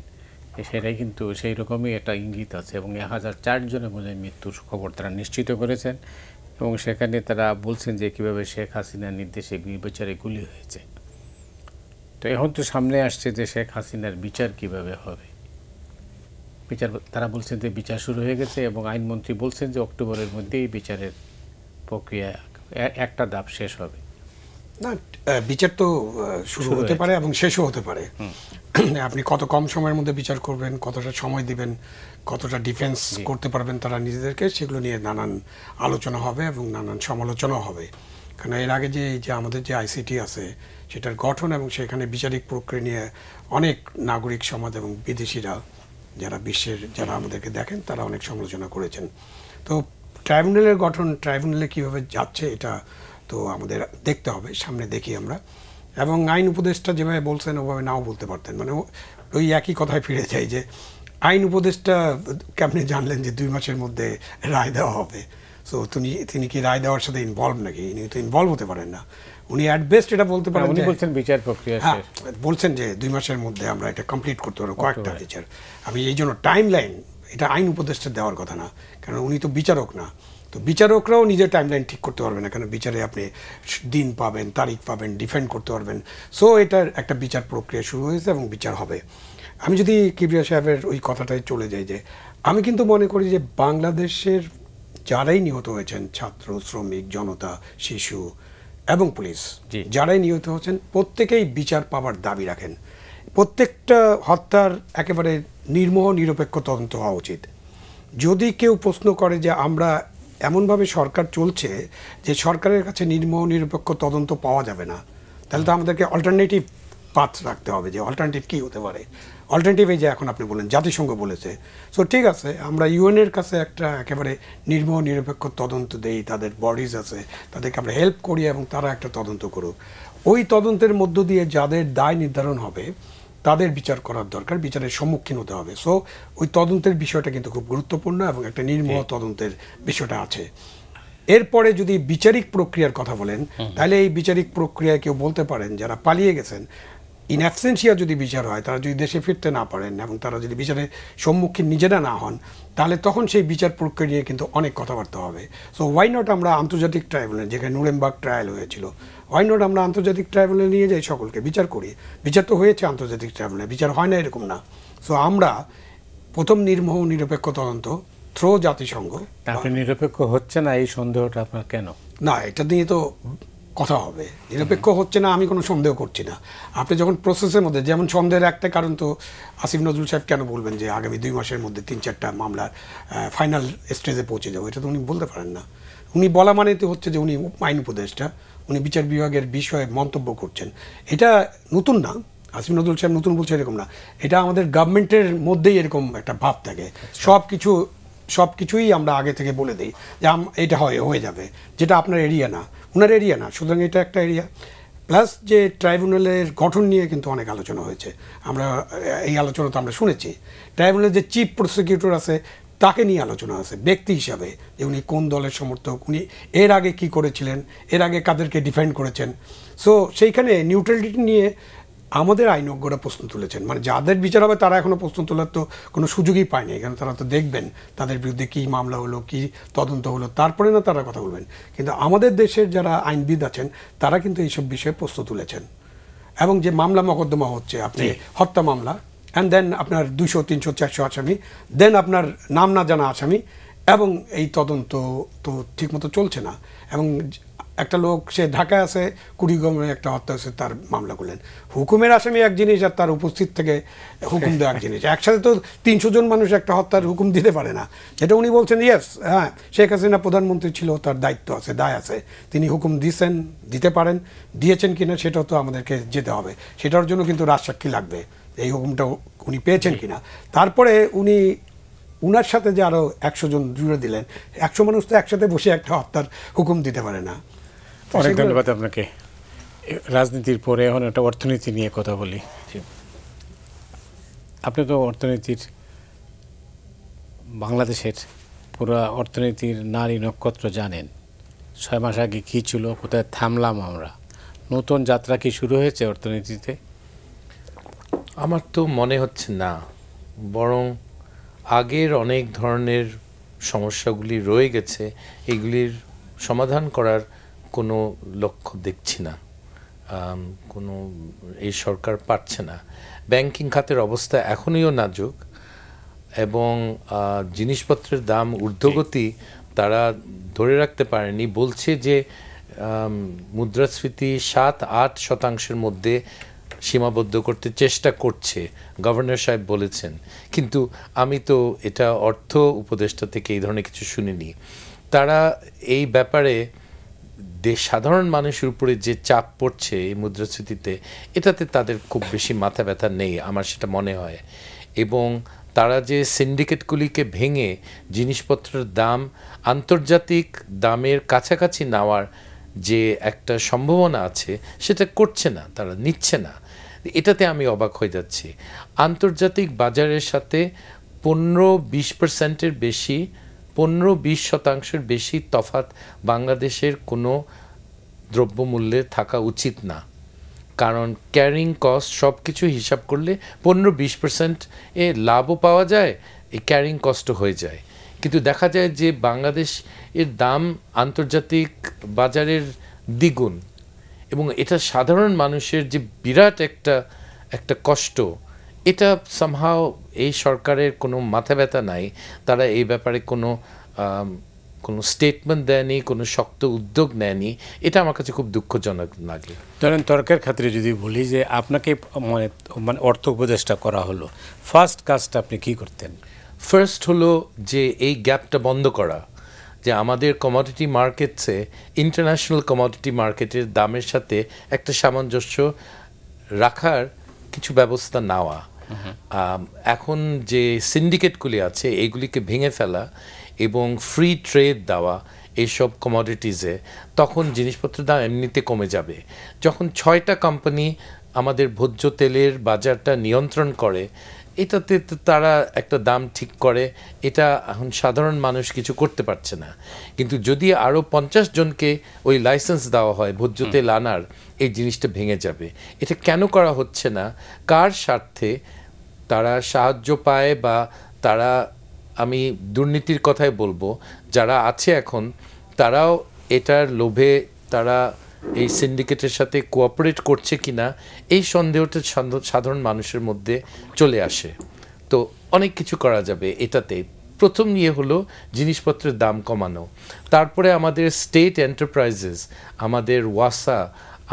সেটাই কিন্তু সেই রকমই একটা ইঙ্গিত আছে। এবং 1004 জনের মধ্যে মৃত্যুর খবর তারা নিশ্চিত করেছেন। এবং সেখানে তারা বলছেন যে কীভাবে শেখ হাসিনার নির্দেশে বিচারে গুলি হয়েছে। তো এখন তো সামনে আসছে যে শেখ হাসিনার বিচার কিভাবে হবে। বিচার, তারা বলছেন যে বিচার শুরু হয়ে গেছে, এবং আইনমন্ত্রী বলছেন যে অক্টোবরের মধ্যেই বিচারের প্রক্রিয়া একটা ধাপ শেষ হবে। না, বিচার তো শুরু হতে পারে এবং শেষও হতে পারে। আপনি কত কম সময়ের মধ্যে বিচার করবেন, কতটা সময় দিবেন, কতটা ডিফেন্স করতে পারবেন তারা নিজেদেরকে, সেগুলো নিয়ে নানান আলোচনা হবে এবং নানান সমালোচনাও হবে। কারণ এর আগে যে আমাদের যে আইসিটি আছে, সেটার গঠন এবং সেখানে বিচারিক প্রক্রিয়া নিয়ে অনেক নাগরিক সমাজ এবং বিদেশিরা, যারা বিশ্বের, যারা আমাদেরকে দেখেন, তারা অনেক সমালোচনা করেছেন। তো ট্রাইব্যুনালের গঠন, ট্রাইব্যুনালে কীভাবে যাচ্ছে, এটা তো আমাদের দেখতে হবে, সামনে দেখি আমরা। এবং আইন উপদেষ্টা যেভাবে বলছেন ওভাবে নাও বলতে পারতেন। মানে ওই একই কথায় ফিরে যাই যে আইন উপদেষ্টা কেমনি জানলেন যে 2 মাসের মধ্যে রায় দেওয়া হবে। সো তিনি কি রায় দেওয়ার সাথে ইনভলভ নাকি? ইনি তো ইনভলভ হতে পারেন না। উনি অ্যাট বেস্ট এটা বলতে পারেন, উনি বলছেন বিচার প্রক্রিয়া শেষ, বলছেন যে 2 মাসের মধ্যে আমরা এটা কমপ্লিট করতে পারবো, কয়েকটা বিচার। আমি এই জন্য টাইম লাইন, এটা আইন উপদেষ্টা দেওয়ার কথা না, কারণ উনি তো বিচারক না। তো বিচারকরাও নিজের টাইমলাইন ঠিক করতে পারবে না, কারণ বিচারে আপনি দিন পাবেন, তারিখ পাবেন, ডিফেন্ড করতে পারবেন। সো এটার একটা বিচার প্রক্রিয়া শুরু হয়েছে এবং বিচার হবে। আমি যদি কিবরিয়া সাহেবের ওই কথাটায় চলে যাই, যে আমি কিন্তু মনে করি যে বাংলাদেশের যারাই নিহত হয়েছেন, ছাত্র, শ্রমিক, জনতা, শিশু এবং পুলিশ, যারাই নিহত হয়েছেন, প্রত্যেকেই বিচার পাওয়ার দাবি রাখেন। প্রত্যেকটা হত্যার একেবারে নির্মোহ নিরপেক্ষ তদন্ত হওয়া উচিত। যদি কেউ প্রশ্ন করে যে আমরা এমনভাবে সরকার চলছে যে সরকারের কাছে নির্মোহ নিরপেক্ষ তদন্ত পাওয়া যাবে না, তাহলে তো আমাদেরকে অল্টারনেটিভ পাথ রাখতে হবে। যে অল্টারনেটিভ কী হতে পারে? অল্টারনেটিভ এই যে এখন আপনি বলেন জাতিসংঘ বলেছে, সো ঠিক আছে, আমরা ইউএনের কাছে একটা একেবারে নির্মোহ নিরপেক্ষ তদন্ত দেই, তাদের বডিজ আছে, তাদেরকে আমরা হেল্প করি এবং তারা একটা তদন্ত করুক। ওই তদন্তের মধ্য দিয়ে যাদের দায় নির্ধারণ হবে তাদের বিচার করার দরকার, বিচারের সম্মুখীন হতে হবে। সো ওই তদন্তের বিষয়টা কিন্তু খুব গুরুত্বপূর্ণ এবং একটা নির্মোহ তদন্তের বিষয়টা আছে। এরপরে যদি বিচারিক প্রক্রিয়ার কথা বলেন, তাহলে এই বিচারিক প্রক্রিয়ায় কেউ বলতে পারেন যারা পালিয়ে গেছেন, ইন অ্যাবসেন্সিয়া যদি বিচার হয়, তারা যদি দেশে ফিরতে না পারেন এবং তারা যদি বিচারের সম্মুখীন নিজেরা না হন, তাহলে তখন সেই বিচার প্রক্রিয়া নিয়ে কিন্তু অনেক কথাবার্তা হবে। সো ওয়াই নট আমরা আন্তর্জাতিক ট্রাইব্যুনাল, যেখানে নুরেমবার্গ ট্রায়াল হয়েছিল, ওয়াই নট আমরা আন্তর্জাতিক ট্রাইব্যুনালে নিয়ে যাই, সকলকে বিচার করি। বিচার তো হয়েছে আন্তর্জাতিক ট্রাইব্যুনালে, বিচার হয় না এরকম না। সো আমরা প্রথম নির্মোহ নিরপেক্ষ তদন্ত থ্রো জাতিসংঘ। আপনি নিরপেক্ষ হচ্ছে না এই সন্দেহটা আপনার কেন? না, এটা নিয়ে তো কথা হবে। নিরপেক্ষ হচ্ছে না আমি কোনো সন্দেহ করছি না। আপনি যখন প্রসেসের মধ্যে, যেমন সন্দেহের একটা কারণ তো আসিফ নজরুল সাহেব কেন বলবেন যে আগামী 2 মাসের মধ্যে 3-4টা মামলার ফাইনাল স্টেজে পৌঁছে যাবো, এটা তো উনি বলতে পারেন না। উনি বলা মানে তো হচ্ছে যে উনি আইন উপদেষ্টা, উনি বিচার বিভাগের বিষয়ে মন্তব্য করছেন। এটা নতুন না, আসিফ নজরুল সাহেব নতুন বলছে এরকম না, এটা আমাদের গভর্নমেন্টের মধ্যেই এরকম একটা ভাব থাকে। সব কিছুই আমরা আগে থেকে বলে দিই যে এটা হয়ে যাবে, যেটা আপনার এরিয়া না, ওনার এরিয়া না, সুতরাং এটা একটা এরিয়া। প্লাস যে ট্রাইব্যুনালের গঠন নিয়ে কিন্তু অনেক আলোচনা হয়েছে, আমরা এই আলোচনা তো আমরা শুনেছি। ট্রাইব্যুনালের যে চিফ প্রসিকিউটর আছে তাকে নিয়ে আলোচনা আছে ব্যক্তি হিসাবে, যে উনি কোন দলের সমর্থক, উনি এর আগে কি করেছিলেন, এর আগে কাদেরকে ডিফেন্ড করেছেন। সো সেইখানে নিউট্রালিটি নিয়ে আমাদের আইনজ্ঞরা প্রশ্ন তুলেছেন, মানে যাদের বিচার হবে তারা এখনও প্রশ্ন তোলার তো কোনো সুযোগই পায়নি, কারণ তারা তো দেখবেন তাদের বিরুদ্ধে কী মামলা হলো, কী তদন্ত হলো, তারপরে না তারা কথা বলবেন। কিন্তু আমাদের দেশের যারা আইনবিদ আছেন তারা কিন্তু এইসব বিষয়ে প্রশ্ন তুলেছেন। এবং যে মামলা মকদ্দমা হচ্ছে, আপনি হত্যা মামলা, অ্যান্ড দেন আপনার 200, 300, 400 আসামি, দেন আপনার নাম না জানা আসামি, এবং এই তদন্ত তো ঠিকমতো চলছে না। এবং একটা লোক সে ঢাকায় আছে, কুড়িগ্রামে একটা হত্যা হচ্ছে, তার মামলা করলেন। হুকুমের আসামি এক জিনিস, আর তার উপস্থিত থেকে হুকুম দেওয়া এক জিনিস। একসাথে তো 300 জন মানুষ একটা হত্যার হুকুম দিতে পারে না। যেটা উনি বলছেন, ইয়েস, হ্যাঁ, শেখ হাসিনা প্রধানমন্ত্রী ছিল, তার দায়িত্ব আছে, দায় আছে, তিনি হুকুম দিতে পারেন, দিয়েছেন কিনা সেটাও তো আমাদেরকে যেতে হবে। সেটার জন্য কিন্তু রাজসাক্ষী লাগবে, এই হুকুমটা উনি পেয়েছেন কিনা। তারপরে উনার সাথে যে আরও 100 জন জুড়ে দিলেন, 100 মানুষ তো একসাথে বসে একটা হত্যার হুকুম দিতে পারে না। অনেক ধন্যবাদ আপনাকে। রাজনীতির পরে এখন একটা অর্থনীতি নিয়ে কথা বলি। আপনি তো অর্থনীতির, বাংলাদেশের পুরো অর্থনীতির নারী নক্ষত্র জানেন। 6 মাস আগে কী ছিল, কোথায় থামলাম আমরা, নতুন যাত্রা কি শুরু হয়েছে অর্থনীতিতে? আমার তো মনে হচ্ছে না, বরং আগের অনেক ধরনের সমস্যাগুলি রয়ে গেছে, এগুলির সমাধান করার কোনো লক্ষ্য দেখছি না, কোনো এই সরকার পারছে না। ব্যাংকিং খাতের অবস্থা এখনও নাজুক, এবং জিনিসপত্রের দাম ঊর্ধ্বগতি তারা ধরে রাখতে পারেনি। বলছে যে মুদ্রাস্ফীতি 7-8% মধ্যে সীমাবদ্ধ করতে চেষ্টা করছে, গভর্নর সাহেব বলেছেন। কিন্তু আমি তো এটা অর্থ উপদেষ্টা থেকে এই ধরনের কিছু শুনিনি। তারা এই ব্যাপারে সাধারণ মানুষের উপরে যে চাপ পড়ছে এই মুদ্রাস্ফীতিতে, এটাতে তাদের খুব বেশি মাথা ব্যথা নেই, আমার সেটা মনে হয়। এবং তারা যে সিন্ডিকেটগুলিকে ভেঙে জিনিসপত্রের দাম আন্তর্জাতিক দামের কাছাকাছি নেওয়ার যে একটা সম্ভাবনা আছে, সেটা করছে না, তারা নিচ্ছে না। এটাতে আমি অবাক হয়ে যাচ্ছি। আন্তর্জাতিক বাজারের সাথে 15-20% বেশি, 15-20% বেশি তফাৎ বাংলাদেশের কোনো দ্রব্যমূল্যে থাকা উচিত না। কারণ ক্যারিং কস্ট সব কিছু হিসাব করলে 15-20% এ লাভও পাওয়া যায়, এই ক্যারিং কস্টও হয়ে যায়। কিন্তু দেখা যায় যে বাংলাদেশ এর দাম আন্তর্জাতিক বাজারের দ্বিগুণ, এবং এটা সাধারণ মানুষের যে বিরাট একটা কষ্ট, এটা সামহাও এই সরকারের কোনো মাথা ব্যথা নাই। তারা এই ব্যাপারে কোনো স্টেটমেন্ট দেয়নি, কোনো শক্ত উদ্যোগ নেয়নি। এটা আমার কাছে খুব দুঃখজনক লাগে। ধরেন তর্কের খাতিরে যদি বলি যে আপনাকে মানে অর্থ উপদেষ্টা করা হলো, ফার্স্ট কাজটা আপনি কি করতেন? ফার্স্ট হলো যে এই গ্যাপটা বন্ধ করা, যে আমাদের কমোডিটি মার্কেটসে ইন্টারন্যাশনাল কমোডিটি মার্কেটের দামের সাথে একটা সামঞ্জস্য রাখার কিছু ব্যবস্থা নেওয়া। এখন যে সিন্ডিকেটগুলি আছে এইগুলিকে ভেঙে ফেলা এবং ফ্রি ট্রেড দেওয়া এইসব কমোডিটিসে, তখন জিনিসপত্রের দাম এমনিতে কমে যাবে। যখন 6টা কোম্পানি আমাদের ভোজ্য তেলের বাজারটা নিয়ন্ত্রণ করে এটাতে তো তারা একটা দাম ঠিক করে, এটা এখন সাধারণ মানুষ কিছু করতে পারছে না। কিন্তু যদি আরও 50 জনকে ওই লাইসেন্স দেওয়া হয় ভোজ্য তেল আনার, এই জিনিসটা ভেঙে যাবে। এটা কেন করা হচ্ছে না, কার স্বার্থে তারা সাহায্য পায়, বা তারা, আমি দুর্নীতির কথাই বলবো, যারা আছে এখন তারাও এটার লোভে তারা এই সিন্ডিকেটের সাথে কোঅপারেট করছে কিনা, এই সন্দেহটা সাধারণ মানুষের মধ্যে চলে আসে। তো অনেক কিছু করা যাবে এটাতে। প্রথম হলো জিনিসপত্রের দাম কমানো, তারপরে আমাদের স্টেট এন্টারপ্রাইজেস, আমাদের ওয়াসা,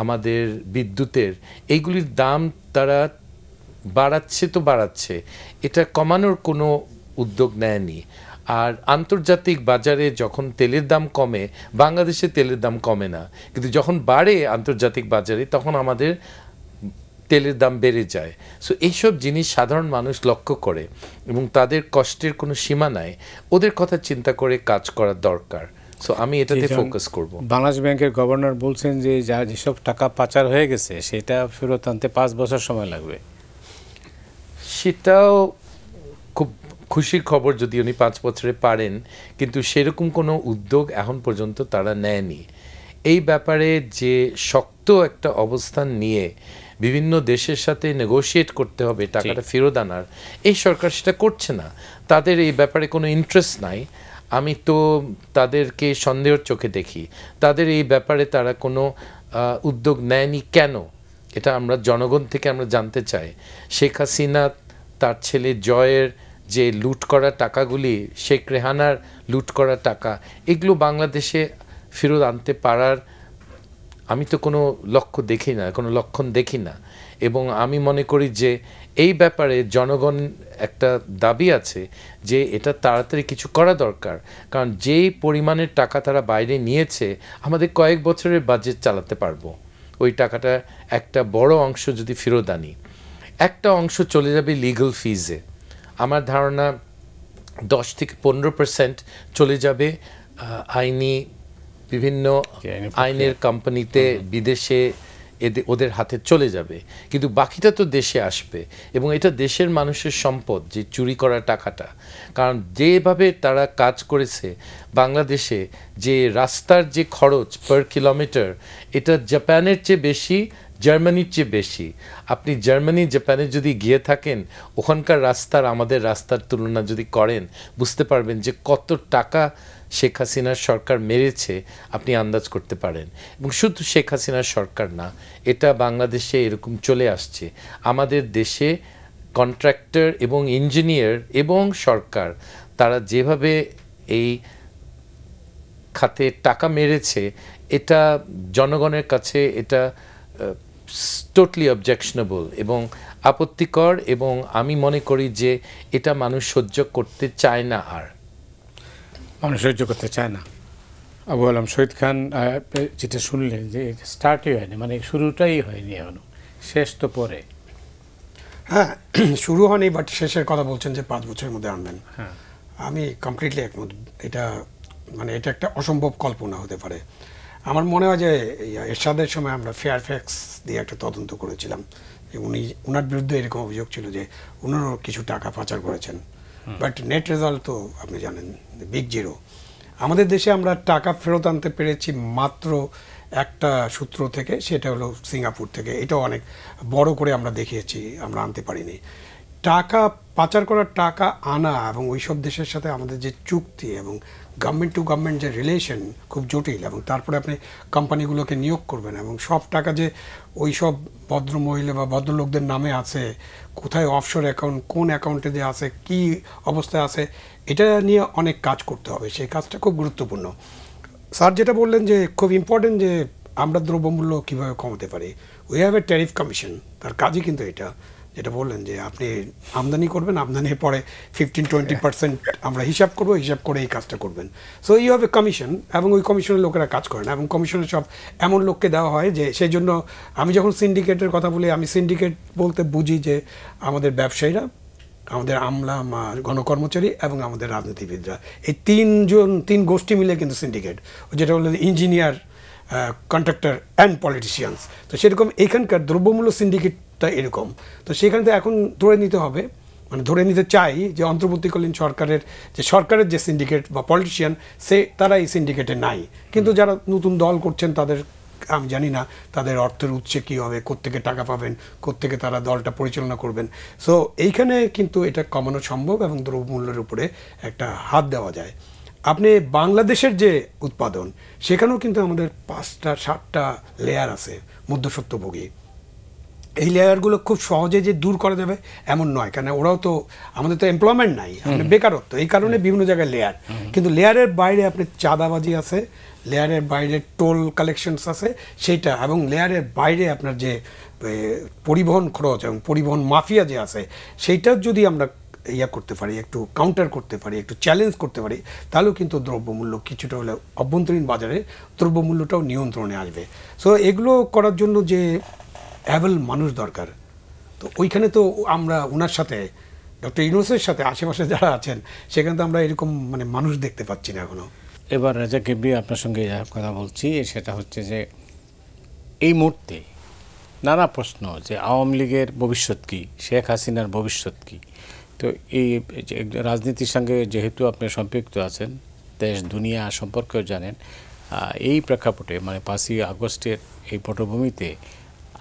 আমাদের বিদ্যুতের, এইগুলির দাম তারা বাড়াচ্ছে তো বাড়াচ্ছে, এটা কমানোর কোনো উদ্যোগ নেয়নি। আর আন্তর্জাতিক বাজারে যখন তেলের দাম কমে, বাংলাদেশে তেলের দাম কমে না, কিন্তু যখন বাড়ে আন্তর্জাতিক বাজারে তখন আমাদের তেলের দাম বেড়ে যায়। সো এইসব জিনিস সাধারণ মানুষ লক্ষ্য করে এবং তাদের কষ্টের কোনো সীমা নাই, ওদের কথা চিন্তা করে কাজ করার দরকার। সো আমি এটাতে ফোকাস করব। বাংলাদেশ ব্যাংকের গভর্নর বলছেন যে যেসব টাকা পাচার হয়ে গেছে সেটা ফেরত আনতে 5 বছর সময় লাগবে। সেটাও খুব খুশির খবর যদি উনি 5 বছরে পারেন, কিন্তু সেরকম কোনো উদ্যোগ এখন পর্যন্ত তারা নেয়নি। এই ব্যাপারে যে শক্ত একটা অবস্থান নিয়ে বিভিন্ন দেশের সাথে নেগোশিয়েট করতে হবে টাকাটা ফেরত আনার, এই সরকার সেটা করছে না। তাদের এই ব্যাপারে কোনো ইন্টারেস্ট নাই। আমি তো তাদেরকে সন্দেহের চোখে দেখি। তাদের এই ব্যাপারে তারা কোনো উদ্যোগ নেয়নি কেন, এটা আমরা জনগণ থেকে আমরা জানতে চাই। শেখ হাসিনা, তার ছেলে জয়ের যে লুট করা টাকাগুলি, শেখ রেহানার লুট করা টাকা, এগুলো বাংলাদেশে ফেরত আনতে পারার আমি তো কোনো লক্ষ্য দেখি না, কোনো লক্ষণ দেখি না। এবং আমি মনে করি যে এই ব্যাপারে জনগণ একটা দাবি আছে যে এটা তাড়াতাড়ি কিছু করা দরকার, কারণ যেই পরিমাণের টাকা তারা বাইরে নিয়েছে, আমাদের কয়েক বছরের বাজেট চালাতে পারবো। ওই টাকাটা একটা বড় অংশ যদি ফেরত আনি, একটা অংশ চলে যাবে লিগ্যাল ফিজে। আমার ধারণা 10 থেকে 15% চলে যাবে আইনি বিভিন্ন আইনের কোম্পানিতে, বিদেশে ওদের হাতে চলে যাবে, কিন্তু বাকিটা তো দেশে আসবে। এবং এটা দেশের মানুষের সম্পদ, যে চুরি করা টাকাটা। কারণ যেভাবে তারা কাজ করেছে বাংলাদেশে, যে রাস্তার যে খরচ পার কিলোমিটার, এটা জাপানের চেয়ে বেশি, জার্মানির চেয়ে বেশি। আপনি জার্মানি, জাপানে যদি গিয়ে থাকেন, ওখানকার রাস্তার আমাদের রাস্তার তুলনা যদি করেন, বুঝতে পারবেন যে কত টাকা শেখ হাসিনার সরকার মেরেছে, আপনি আন্দাজ করতে পারেন। এবং শুধু শেখ হাসিনার সরকার না, এটা বাংলাদেশে এরকম চলে আসছে। আমাদের দেশে কন্ট্রাক্টর এবং ইঞ্জিনিয়ার এবং সরকার, তারা যেভাবে এই খাতে টাকা মেরেছে, এটা জনগণের কাছে এটা টোটালি অবজেকশনেবল এবং আপত্তিকর। এবং আমি মনে করি যে এটা মানুষ সহ্য করতে চায় না, আর মানুষ সহ্য করতে চায় না। আবু আলম শহীদ খান, যেটা শুনলেন যে স্টার্টই হয়নি, মানে শুরুটাই হয়নি এখনো, শেষ তো পরে। হ্যাঁ, শুরু হয়নি, বাট শেষের কথা বলছেন যে 5 বছরের মধ্যে আনবেন। হ্যাঁ, আমি কমপ্লিটলি একমত। এটা মানে এটা একটা অসম্ভব কল্পনা হতে পারে। আমার মনে হয় যে এরশাদের সময় আমরা ফেয়ারফ্যাক্স দিয়ে একটা তদন্ত করেছিলাম, যে উনার বিরুদ্ধে এরকম অভিযোগ ছিল যে উনারও কিছু টাকা পাচার করেছেন, বাট নেট রেজাল্ট তো আপনি জানেন বিগ জিরো। আমাদের দেশে আমরা টাকা ফেরত আনতে পেরেছি মাত্র একটা সূত্র থেকে, সেটা হলো সিঙ্গাপুর থেকে। এটাও অনেক বড় করে আমরা দেখিয়েছি, আমরা আনতে পারিনি। টাকা পাচার করার টাকা আনা এবং ওই সব দেশের সাথে আমাদের যে চুক্তি এবং গভর্নমেন্ট টু গভর্নমেন্ট যে রিলেশন খুব জটিল। এবং তারপরে আপনি কোম্পানিগুলোকে নিয়োগ করবেন এবং সব টাকা যে ওই সব ভদ্রমহিলা বা ভদ্রলোকদের নামে আছে, কোথায় অফশোর অ্যাকাউন্ট, কোন অ্যাকাউন্টে যে আছে, কি অবস্থায় আছে, এটা নিয়ে অনেক কাজ করতে হবে। সেই কাজটা খুব গুরুত্বপূর্ণ। স্যার যেটা বললেন যে খুব ইম্পর্টেন্ট, যে আমরা দ্রব্যমূল্য কীভাবে কমাতে পারি। We have a tariff commission, তার কাজই কিন্তু এটা, যেটা বললেন যে আপনি আমদানি করবেন, আমদানির পরে 15-20% আমরা হিসাব করবো, হিসাব করে এই কাজটা করবেন। So you have a commission, এবং ওই কমিশনের লোকেরা কাজ করে না, এবং কমিশনের সব এমন লোককে দেওয়া হয় যে, সেই জন্য আমি যখন সিন্ডিকেটের কথা বলি, আমি সিন্ডিকেট বলতে বুঝি যে আমাদের ব্যবসায়ীরা, আমাদের আমলা, গণকর্মচারী এবং আমাদের রাজনীতিবিদরা, এই তিন গোষ্ঠী মিলে কিন্তু সিন্ডিকেট, যেটা হলো ইঞ্জিনিয়ার, কন্ট্রাক্টর অ্যান্ড পলিটিশিয়ানস। তো সেরকম এইখানকার দ্রব্যমূল্য সিন্ডিকেটটা এরকম। তো সেখান থেকে এখন ধরে নিতে হবে মানে ধরে নিতে চাই যে অন্তর্বর্তীকালীন সরকারের যে সিন্ডিকেট বা পলিটিশিয়ান তারা এই সিন্ডিকেটে নাই, কিন্তু যারা নতুন দল করছেন তাদের আমি জানি না তাদের অর্থের উৎসে কী হবে, কোত্থেকে টাকা পাবেন, কোত্থেকে তারা দলটা পরিচালনা করবেন। সো এইখানে কিন্তু এটা কমানো সম্ভব এবং দ্রব্যমূল্যের উপরে একটা হাত দেওয়া যায়। আপনি বাংলাদেশের যে উৎপাদন, সেখানেও কিন্তু আমাদের 5-7টা লেয়ার আছে মধ্যস্বত্বভোগী। এই লেয়ারগুলো খুব সহজে যে দূর করা যাবে এমন নয়, কারণ ওরাও তো, আমাদের তো এমপ্লয়মেন্ট নাই, বেকারত্ব, এই কারণে বিভিন্ন জায়গায় লেয়ার। কিন্তু লেয়ারের বাইরে আপনি চাঁদাবাজি আছে, লেয়ারের বাইরে টোল কালেকশনস আছে সেইটা, এবং লেয়ারের বাইরে আপনার যে পরিবহন খরচ এবং পরিবহন মাফিয়া যে আছে, সেইটার যদি আমরা করতে পারি, একটু কাউন্টার করতে পারি, একটু চ্যালেঞ্জ করতে পারি, তাহলেও কিন্তু দ্রব্যমূল্য কিছুটা হলে অভ্যন্তরীণ বাজারে দ্রব্যমূল্যটাও নিয়ন্ত্রণে আসবে। সো এগুলো করার জন্য যে অ্যাভেল মানুষ দরকার, তো ওইখানে তো আমরা ওনার সাথে, ডক্টর ইউনূসের সাথে আশেপাশে যারা আছেন, সেখানে তো আমরা এরকম মানে মানুষ দেখতে পাচ্ছি না এখনো। এবার রাজা কিবরি আপনার সঙ্গে কথা বলছি, সেটা হচ্ছে যে এই মুহূর্তে নানা প্রশ্ন যে আওয়ামী লীগের ভবিষ্যৎ কী, শেখ হাসিনার ভবিষ্যৎ কী। তো এই রাজনীতির সঙ্গে যেহেতু আপনি সম্পৃক্ত আছেন, দেশ দুনিয়া সম্পর্কেও জানেন, এই প্রেক্ষাপটে মানে 5ই আগস্টের এই পটভূমিতে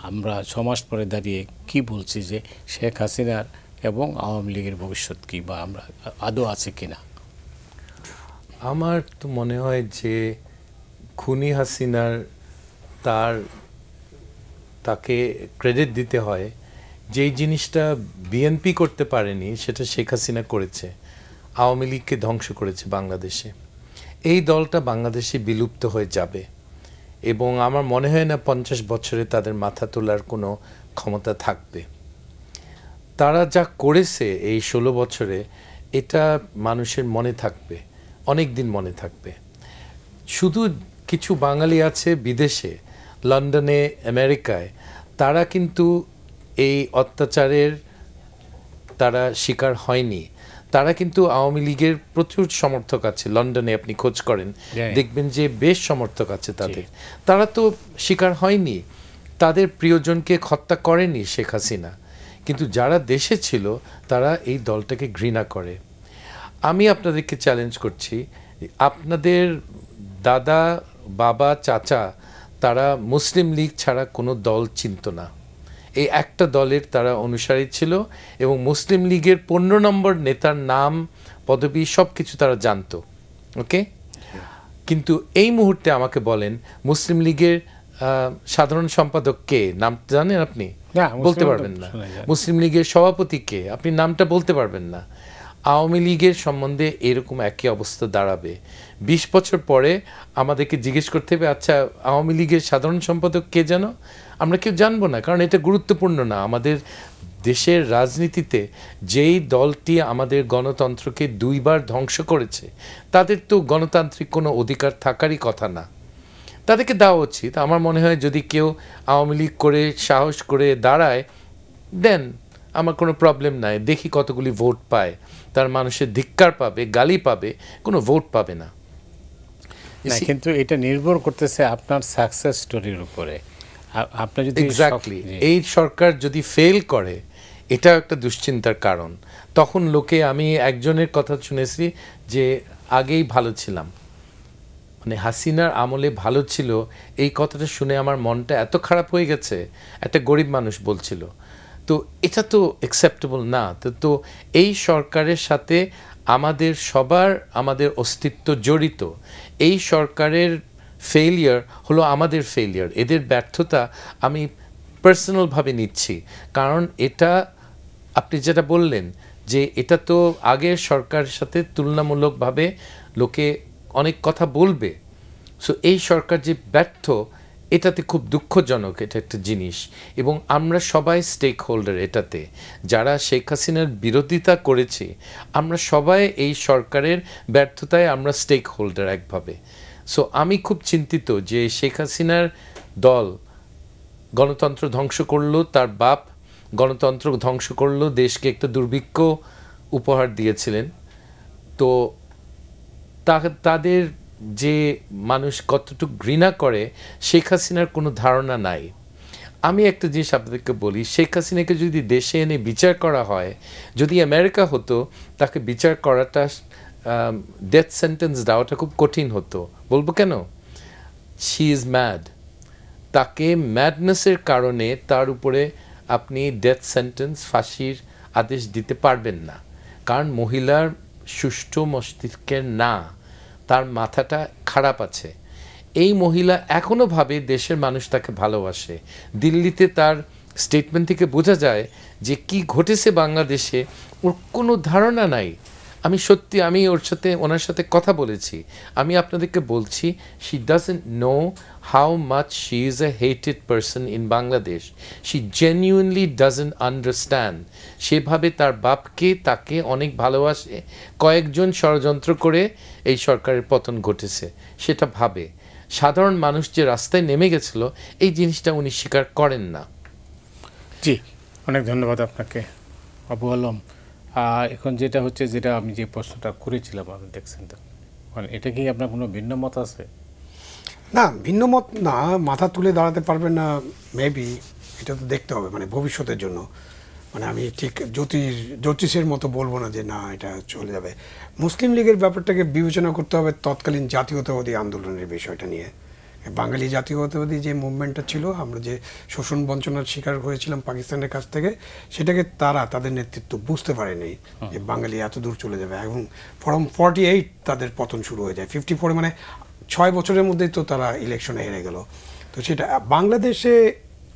আমরা 6 মাস পরে দাঁড়িয়ে কি বলছি যে শেখ হাসিনার এবং আওয়ামী লীগের ভবিষ্যৎ কী, বা আমরা আদৌ আছে কিনা? আমার তো মনে হয় যে খুনি হাসিনার তাকে ক্রেডিট দিতে হয়, যেই জিনিসটা বিএনপি করতে পারেনি সেটা শেখ হাসিনা করেছে, আওয়ামী লীগকে ধ্বংস করেছে বাংলাদেশে। এই দলটা বাংলাদেশে বিলুপ্ত হয়ে যাবে এবং আমার মনে হয় না 50 বছরে তাদের মাথা তোলার কোনো ক্ষমতা থাকবে। তারা যা করেছে এই 16 বছরে, এটা মানুষের মনে থাকবে, অনেক দিন মনে থাকবে। শুধু কিছু বাঙালি আছে বিদেশে, লন্ডনে, আমেরিকায়, তারা কিন্তু এই অত্যাচারের তারা শিকার হয়নি। তারা কিন্তু আওয়ামী লীগের প্রচুর সমর্থক আছে, লন্ডনে আপনি খোঁজ করেন দেখবেন যে বেশ সমর্থক আছে তাদের। তারা তো শিকার হয়নি, তাদের প্রিয়জনকে হত্যা করেনি শেখ হাসিনা, কিন্তু যারা দেশে ছিল তারা এই দলটাকে ঘৃণা করে। আমি আপনাদেরকে চ্যালেঞ্জ করছি, আপনাদের দাদা, বাবা, চাচা তারা মুসলিম লীগ ছাড়া কোনো দল চিনত না, এই একটা দলের তারা অনুসারী ছিল এবং মুসলিম লীগের 15 নম্বর নেতার নাম, পদবি সব কিছু তারা জানতো। ওকে, কিন্তু এই মুহূর্তে আমাকে বলেন মুসলিম লীগের সাধারণ সম্পাদক কে, নাম জানেন আপনি? বলতে পারবেন না। মুসলিম লীগের সভাপতি কে, আপনি নামটা বলতে পারবেন না। আওয়ামী লীগের সম্বন্ধে এরকম একই অবস্থা দাঁড়াবে। 20 বছর পরে আমাদেরকে জিজ্ঞেস করতে হবে, আচ্ছা আওয়ামী লীগের সাধারণ সম্পাদক কে জানো? আমরা কেউ জানবো না, কারণ এটা গুরুত্বপূর্ণ না। আমাদের দেশের রাজনীতিতে যেই দলটি আমাদের গণতন্ত্রকে 2 বার ধ্বংস করেছে, তাদের তো গণতান্ত্রিক কোনো অধিকার থাকারই কথা না, তাদেরকে দেওয়া উচিত। আমার মনে হয় যদি কেউ আওয়ামী লীগ করে সাহস করে দাঁড়ায়, দেন, আমার কোনো প্রবলেম নাই। দেখি কতগুলি ভোট পায়, তার মানুষের ধিক্কার পাবে, গালি পাবে, কোনো ভোট পাবে না। কিন্তু এটা নির্ভর করতেছে আপনার সাকসেস স্টোরির উপরে। আপনি যদি এক্স্যাক্টলি এই সরকার যদি ফেল করে, এটা একটা দুশ্চিন্তার কারণ। তখন লোকে, আমি একজনের কথা শুনেছি যে আগেই ভালো ছিলাম, মানে হাসিনার আমলে ভালো ছিল, এই কথাটা শুনে আমার মনটা এত খারাপ হয়ে গেছে। একটা গরিব মানুষ বলছিল, তো এটা তো অ্যাকসেপ্টেবল না। তো এই সরকারের সাথে আমাদের সবার, আমাদের অস্তিত্ব জড়িত। এই সরকারের ফেইলিয়ার হলো আমাদের ফেইলিয়ার, এদের ব্যর্থতা আমি পার্সোনালভাবে নিচ্ছি। কারণ এটা আপনি যেটা বললেন যে এটা তো আগের সরকারের সাথে তুলনামূলকভাবে লোকে অনেক কথা বলবে। সো এই সরকার যে ব্যর্থ, এটাতে খুব দুঃখজনক, এটা একটা জিনিস। এবং আমরা সবাই স্টেক হোল্ডার এটাতে, যারা শেখ হাসিনার বিরোধিতা করেছি, আমরা সবাই এই সরকারের ব্যর্থতায় আমরা স্টেক হোল্ডার একভাবে। সো আমি খুব চিন্তিত যে শেখ হাসিনার দল গণতন্ত্র ধ্বংস করলো, তার বাপ গণতন্ত্র ধ্বংস করলো, দেশকে একটা দুর্ভিক্ষ উপহার দিয়েছিলেন। তো তাদের যে মানুষ কতটুকু ঘৃণা করে শেখ হাসিনার কোনো ধারণা নাই। আমি একটা জিনিস আপনাদেরকে বলি, শেখ হাসিনাকে যদি দেশে এনে বিচার করা হয়, যদি আমেরিকা হতো তাকে বিচার করাটা ডেথ সেন্টেন্স দেওয়াটা খুব কঠিন হতো। বলবো কেন? She is mad. তাকে ম্যাডনেসের কারণে তার উপরে আপনি ডেথ সেন্টেন্স, ফাঁসির আদেশ দিতে পারবেন না, কারণ মহিলার সুষ্ঠু মস্তিষ্কের না, তার মাথাটা খারাপ আছে। এই মহিলা এখনও ভাবে দেশের মানুষ তাকে ভালোবাসে। দিল্লিতে তার স্টেটমেন্ট থেকে বোঝা যায় যে কি ঘটেছে বাংলাদেশে ওর কোনো ধারণা নাই। আমি ওনার সাথে কথা বলেছি। আমি আপনাদেরকে বলছি, she doesn't know how much she is a hated person in Bangladesh. She genuinely doesn't understand. সেভাবে তার বাপকে, তাকে অনেক ভালোবাসে। কয়েকজন ষড়যন্ত্র করে এই সরকারের পতন ঘটেছে সেটা ভাবে। সাধারণ মানুষ যে রাস্তায় নেমে গেছিল এই জিনিসটা উনি স্বীকার করেন না। জি, অনেক ধন্যবাদ আপনাকে আবু আলম। এখন যেটা হচ্ছে, যেটা আমি যে প্রশ্নটা করেছিলাম, আপনি দেখছেন তো, মানে এটা কি আপনার কোনো ভিন্ন মত আছে? না, ভিন্ন মত না, মাথা তুলে দাঁড়াতে পারবেন না মেবি, এটা তো দেখতে হবে মানে ভবিষ্যতের জন্য। মানে আমি ঠিক জ্যোতিষের মতো বলবো না যে না এটা চলে যাবে। মুসলিম লীগের ব্যাপারটাকে বিবেচনা করতে হবে তৎকালীন জাতীয়তাবাদী আন্দোলনের বিষয়টা নিয়ে। বাঙালি জাতীয়তাবাদী যে মুভমেন্টটা ছিল, আমরা যে শোষণ বঞ্চনার শিকার হয়েছিলাম পাকিস্তানের কাছ থেকে, সেটাকে তাদের নেতৃত্ব বুঝতে পারেনি যে বাঙালি এত দূর চলে যাবে। এবং ফ্রম 48 তাদের পতন শুরু হয়ে যায়। 54 মানে 6 বছরের মধ্যেই তো তারা ইলেকশনে হেরে গেল। তো সেটা বাংলাদেশে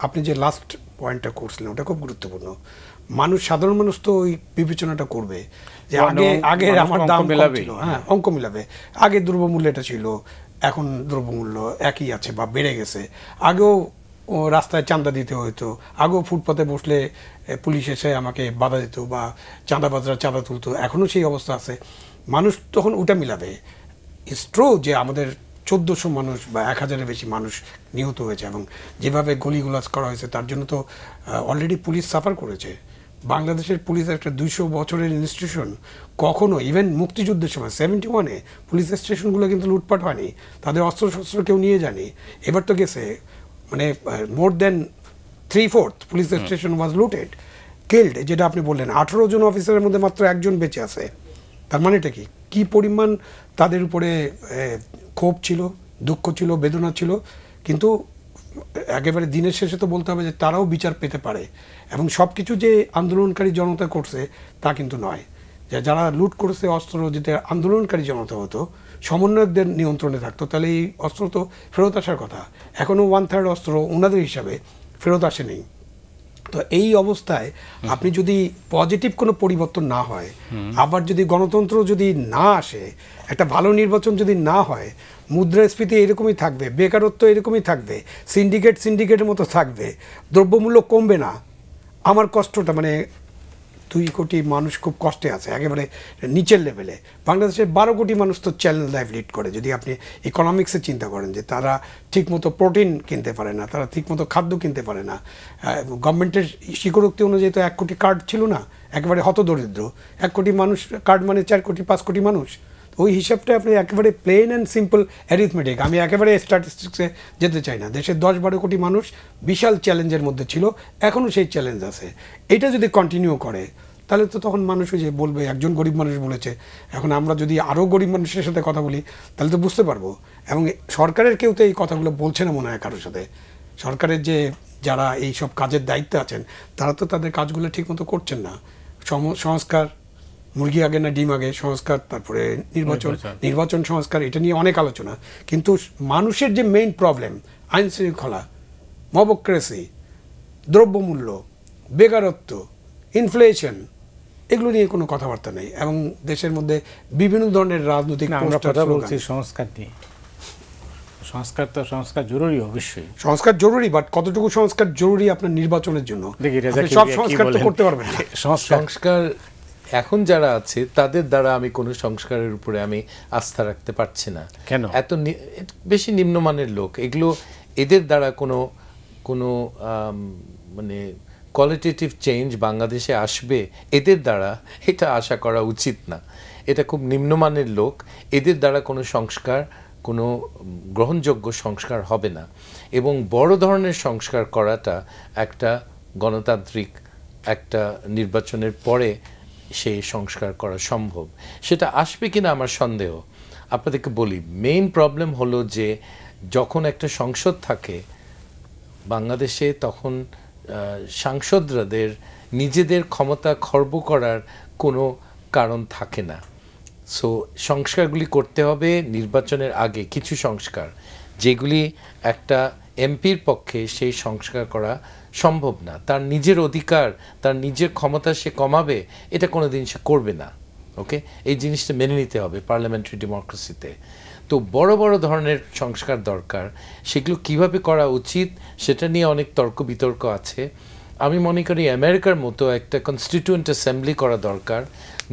আপনি যে লাস্ট পয়েন্টটা করছিলেন ওটা খুব গুরুত্বপূর্ণ। সাধারণ মানুষ তো ওই বিবেচনাটা করবে যে আগে আমার দাম কম ছিল, হ্যাঁ অঙ্ক মিলাবে। আগে দ্রব্যমূল্য এটা ছিল, এখন দ্রব্যমূল্য একই আছে বা বেড়ে গেছে। আগেও রাস্তায় চাঁদা দিতে হতো, আগেও ফুটপাতে বসলে পুলিশ এসে আমাকে বাধা দিত বা চাঁদাবাজরা চাঁদা তুলতো, এখনও সেই অবস্থা আছে। মানুষ তখন ওটা মিলাবে। ইটস ট্রু যে আমাদের 1400 মানুষ বা 1000-এর বেশি মানুষ নিহত হয়েছে এবং যেভাবে গলিগুলাজ করা হয়েছে তার জন্য তো অলরেডি পুলিশ সাফার করেছে। বাংলাদেশের পুলিশ একটা 200 বছরের ইনস্টিটিউশন। কখনো ইভেন মুক্তিযুদ্ধের সময় 71-এ পুলিশ স্টেশনগুলো কিন্তু লুটপাট হয়নি, তাদের অস্ত্রশস্ত্র কেউ নিয়ে যায়নি। এবার তো গেছে, মানে মোর দেন 3/4 police station was looted, killed. যেটা আপনি বললেন 18 জন অফিসারের মধ্যে মাত্র একজন বেঁচে আছে। তার মানেটা কি পরিমাণ তাদের উপরে ক্ষোভ ছিল, দুঃখ ছিল, বেদনা ছিল। কিন্তু একেবারে দিনের শেষে তো বলতে হবে যে তারাও বিচার পেতে পারে। এবং সব কিছু যে আন্দোলনকারী জনতা করছে তা কিন্তু নয়। যারা লুট করেছে অস্ত্র, যেটা আন্দোলনকারী জনতা হতো, সমন্বয়কদের নিয়ন্ত্রণে থাকতো, তাহলে এই অস্ত্র তো ফেরত আসার কথা। এখনও 1/3 অস্ত্র ওনাদের হিসাবে ফেরত আসেনি। তো এই অবস্থায় আপনি যদি পজিটিভ কোনো পরিবর্তন না হয়, আবার যদি গণতন্ত্র যদি না আসে, একটা ভালো নির্বাচন যদি না হয়, মুদ্রাস্ফীতি এরকমই থাকবে, বেকারত্ব এরকমই থাকবে, সিন্ডিকেটের মতো থাকবে, দ্রব্যমূল্য কমবে না। আমার কষ্টটা মানে 2 কোটি মানুষ খুব কষ্টে আছে, একেবারে নিচের লেভেলে। বাংলাদেশের 12 কোটি মানুষ তো চ্যালেঞ্জ লাইফ লিড করে। যদি আপনি ইকোনমিক্সে চিন্তা করেন যে তারা ঠিকমতো প্রোটিন কিনতে পারে না, তারা ঠিকমতো খাদ্য কিনতে পারে না। গভর্নমেন্টের স্বীকারোক্তি অনুযায়ী তো 1 কোটি কার্ড ছিল না, একেবারে হতদরিদ্র। 1 কোটি মানুষ কার্ড মানে 4 কোটি 5 কোটি মানুষ। ওই হিসাবটা আপনি একেবারে প্লেন অ্যান্ড সিম্পল অ্যারিথমেটিক, আমি একেবারে স্ট্যাটিস্টিক্সে যেতে চাই না। দেশের 10-12 কোটি মানুষ বিশাল চ্যালেঞ্জের মধ্যে ছিল, এখনও সেই চ্যালেঞ্জ আছে। এটা যদি কন্টিনিউ করে তাহলে তো তখন মানুষ যে বলবে, একজন গরিব মানুষ বলেছে, এখন আমরা যদি আরও গরিব মানুষের সাথে কথা বলি তাহলে তো বুঝতে পারবো। এবং সরকারের কেউ তো এই কথাগুলো বলছে না মনে হয় কারোর সাথে। সরকারের যে যারা এই সব কাজের দায়িত্বে আছেন তারা তো তাদের কাজগুলো ঠিকমতো করছেন না। সংস্কার, মুরগি আগে না ডিম আগে, সংস্কার, তারপরে নির্বাচন সংস্কার, এটা নিয়ে অনেক আলোচনা। কিন্তু মানুষের যে মেইন প্রবলেম, আইন শৃঙ্খলা, মবক্রেসি, দ্রব্যমূল্য, বেকারত্ব, ইনফ্লেশন, এগুলো নিয়ে কোনো কথাবার্তা নেই। এবং দেশের মধ্যে বিভিন্ন ধরনের রাজনৈতিক কথা বলছি সংস্কার নিয়ে। সংস্কার জরুরি, অবশ্যই সংস্কার জরুরি, বাট কতটুকু সংস্কার জরুরি আপনার নির্বাচনের জন্য? সব সংস্কার তো করতে পারবেন না। সংস্কার এখন যারা আছে তাদের দ্বারা আমি কোনো সংস্কারের উপরে আমি আস্থা রাখতে পারছি না। কেন? এত বেশি নিম্নমানের লোক, এগুলো এদের দ্বারা কোনো মানে কোয়ালিটেটিভ চেঞ্জ বাংলাদেশে আসবে এদের দ্বারা, এটা আশা করা উচিত না। এটা খুব নিম্নমানের লোক, এদের দ্বারা কোনো সংস্কার কোনো গ্রহণযোগ্য সংস্কার হবে না, এবং বড় ধরনের সংস্কার করাটা একটা গণতান্ত্রিক একটা নির্বাচনের পরে সেই সংস্কার করা সম্ভব। সেটা আসবে কিনা আমার সন্দেহ। আপনাদেরকে বলি, মেইন প্রবলেম হলো যে যখন একটা সংসদ থাকে বাংলাদেশে, তখন সাংসদদের নিজেদের ক্ষমতা খর্ব করার কোনো কারণ থাকে না। সো সংস্কারগুলি করতে হবে নির্বাচনের আগে, কিছু সংস্কার যেগুলি একটা এমপির পক্ষে সেই সংস্কার করা সম্ভব না। তার নিজের অধিকার, তার নিজের ক্ষমতা সে কমাবে, এটা কোনো দিন সে করবে না। ওকে, এই জিনিসটা মেনে নিতে হবে পার্লামেন্টারি ডেমোক্রেসিতে। তো বড় বড় ধরনের সংস্কার দরকার, সেগুলো কিভাবে করা উচিত সেটা নিয়ে অনেক তর্ক বিতর্ক আছে। আমি মনে করি আমেরিকার মতো একটা কনস্টিটিউয়েন্ট অ্যাসেম্বলি করা দরকার,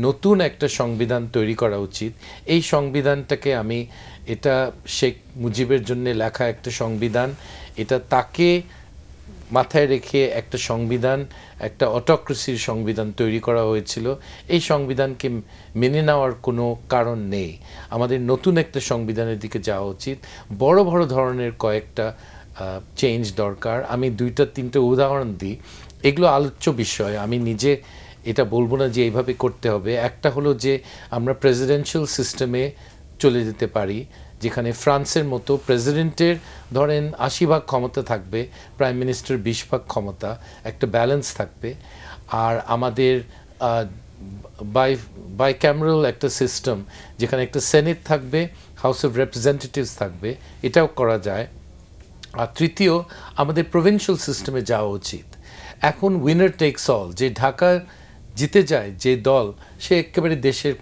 নতুন একটা সংবিধান তৈরি করা উচিত। এই সংবিধানটাকে এটা শেখ মুজিবের জন্য লেখা একটা সংবিধান, এটা তাকে মাথায় রেখে একটা সংবিধান, একটা অটোক্রেসির সংবিধান তৈরি করা হয়েছিল। এই সংবিধানকে মেনে নেওয়ার কোনো কারণ নেই। আমাদের নতুন একটা সংবিধানের দিকে যাওয়া উচিত। বড় বড় ধরনের কয়েকটা চেঞ্জ দরকার। আমি 2-3টে উদাহরণ দিই, এগুলো আলোচ্য বিষয়, আমি নিজে এটা বলবো না যে এইভাবে করতে হবে। একটা হলো যে আমরা প্রেসিডেন্সিয়াল সিস্টেমে চলে যেতে পারি, যেখানে ফ্রান্সের মতো প্রেসিডেন্টের ধরেন 80% ক্ষমতা থাকবে, প্রাইম মিনিস্টার 20% ক্ষমতা, একটা ব্যালেন্স থাকবে। আর আমাদের বাইক্যামেরাল একটা সিস্টেম, যেখানে একটা সেনেট থাকবে, হাউস অফ রিপ্রেজেন্টেটিভস থাকবে, এটাও করা যায়। আর তৃতীয়, আমাদের প্রভিন্সিয়াল সিস্টেমে যাওয়া উচিত। এখন উইনার টেকস অল, যে ঢাকা জিতে যায় যে দল, সে একেবারে দেশের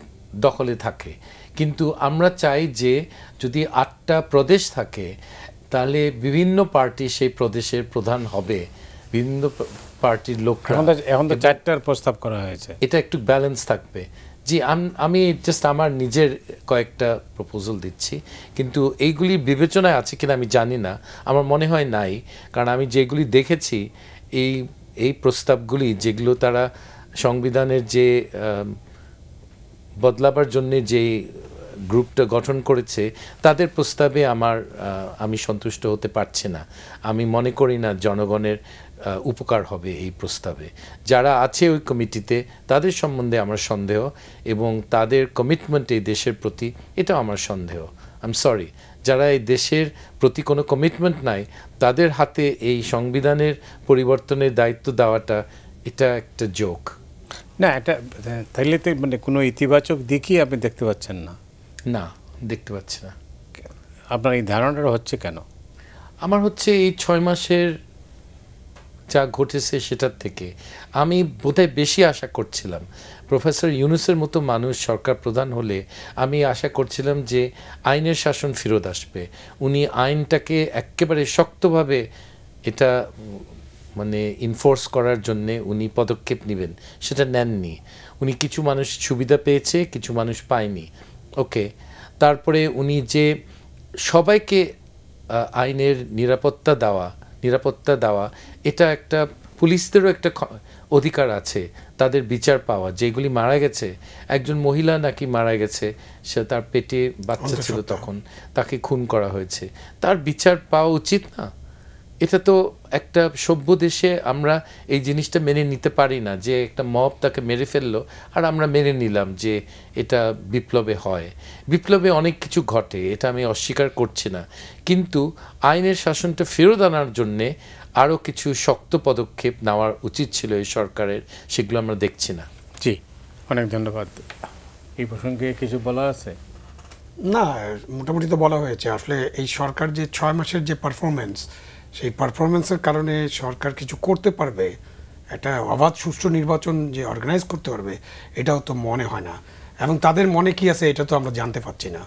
দখলে থাকে। কিন্তু আমরা চাই যে যদি 8টা প্রদেশ থাকে, তাহলে বিভিন্ন পার্টি সেই প্রদেশের প্রধান হবে, বিভিন্ন পার্টির লোকরা। এখন তো 4টার প্রস্তাব করা হয়েছে, এটা একটু ব্যালেন্স থাকবে। জি, আমি জাস্ট আমার নিজের কয়েকটা প্রপোজাল দিচ্ছি, কিন্তু এইগুলি বিবেচনায় আছে কিনা আমি জানি না, আমার মনে হয় নাই। কারণ আমি যেগুলি দেখেছি, এই প্রস্তাবগুলি যেগুলো তারা সংবিধানের যে বদলাবার জন্য যে গ্রুপটা গঠন করেছে, তাদের প্রস্তাবে আমি সন্তুষ্ট হতে পারছি না। আমি মনে করি না জনগণের উপকার হবে এই প্রস্তাবে। যারা আছে ওই কমিটিতে, তাদের সম্বন্ধে আমার সন্দেহ, এবং তাদের কমিটমেন্ট এই দেশের প্রতি, এটাও আমার সন্দেহ। আই এম সরি, যারা এই দেশের প্রতি কোনো কমিটমেন্ট নাই, তাদের হাতে এই সংবিধানের পরিবর্তনের দায়িত্ব দেওয়াটা, এটা একটা জোক। না, এটা তাইলে তো মানে কোনো ইতিবাচক দিকই আপনি দেখতে পাচ্ছেন না? না, দেখতে পাচ্ছি না। আপনার এই ধারণাটা হচ্ছে কেন? আমার হচ্ছে এই 6 মাসের যা ঘটেছে সেটার থেকে আমি বোধহয় বেশি আশা করছিলাম। প্রফেসর ইউনূসের মতো মানুষ সরকার প্রধান হলে আমি আশা করছিলাম যে আইনের শাসন ফেরত আসবে। উনি আইনটাকে একেবারে শক্তভাবে এটা মানে ইনফোর্স করার জন্যে উনি পদক্ষেপ নেবেন, সেটা নেননি। উনি কিছু মানুষ সুবিধা পেয়েছে, কিছু মানুষ পায়নি। ওকে, তারপরে উনি যে সবাইকে আইনের নিরাপত্তা দেওয়া, এটা একটা পুলিশদেরও একটা অধিকার আছে তাদের বিচার পাওয়া। যেগুলি মারা গেছে, একজন মহিলা নাকি মারা গেছে, সে তার পেটে বাচ্চা ছিল তখন, তাকে খুন করা হয়েছে, তার বিচার পাওয়া উচিত না? এটা তো একটা সভ্য দেশে আমরা এই জিনিসটা মেনে নিতে পারি না যে একটা মব তাকে মেরে ফেললো আর আমরা মেনে নিলাম যে এটা বিপ্লবে হয়। বিপ্লবে অনেক কিছু ঘটে, এটা আমি অস্বীকার করছি না, কিন্তু আইনের শাসনটা ফেরত আনার জন্যে আরও কিছু শক্ত পদক্ষেপ নেওয়ার উচিত ছিল এই সরকারের, সেগুলো আমরা দেখছি না। জি, অনেক ধন্যবাদ। এই প্রসঙ্গে কিছু বলা আছে? না, মোটামুটি তো বলা হয়েছে। আসলে এই সরকার যে 6 মাসের যে পারফরমেন্স, সেই পারফরমেন্সের কারণে সরকার কিছু করতে পারবে, একটা অবাধ সুষ্ঠু নির্বাচন যে অর্গানাইজ করতে পারবে, এটাও তো মনে হয় না। এবং তাদের মনে কি আছে এটা তো আমরা জানতে পারছি না।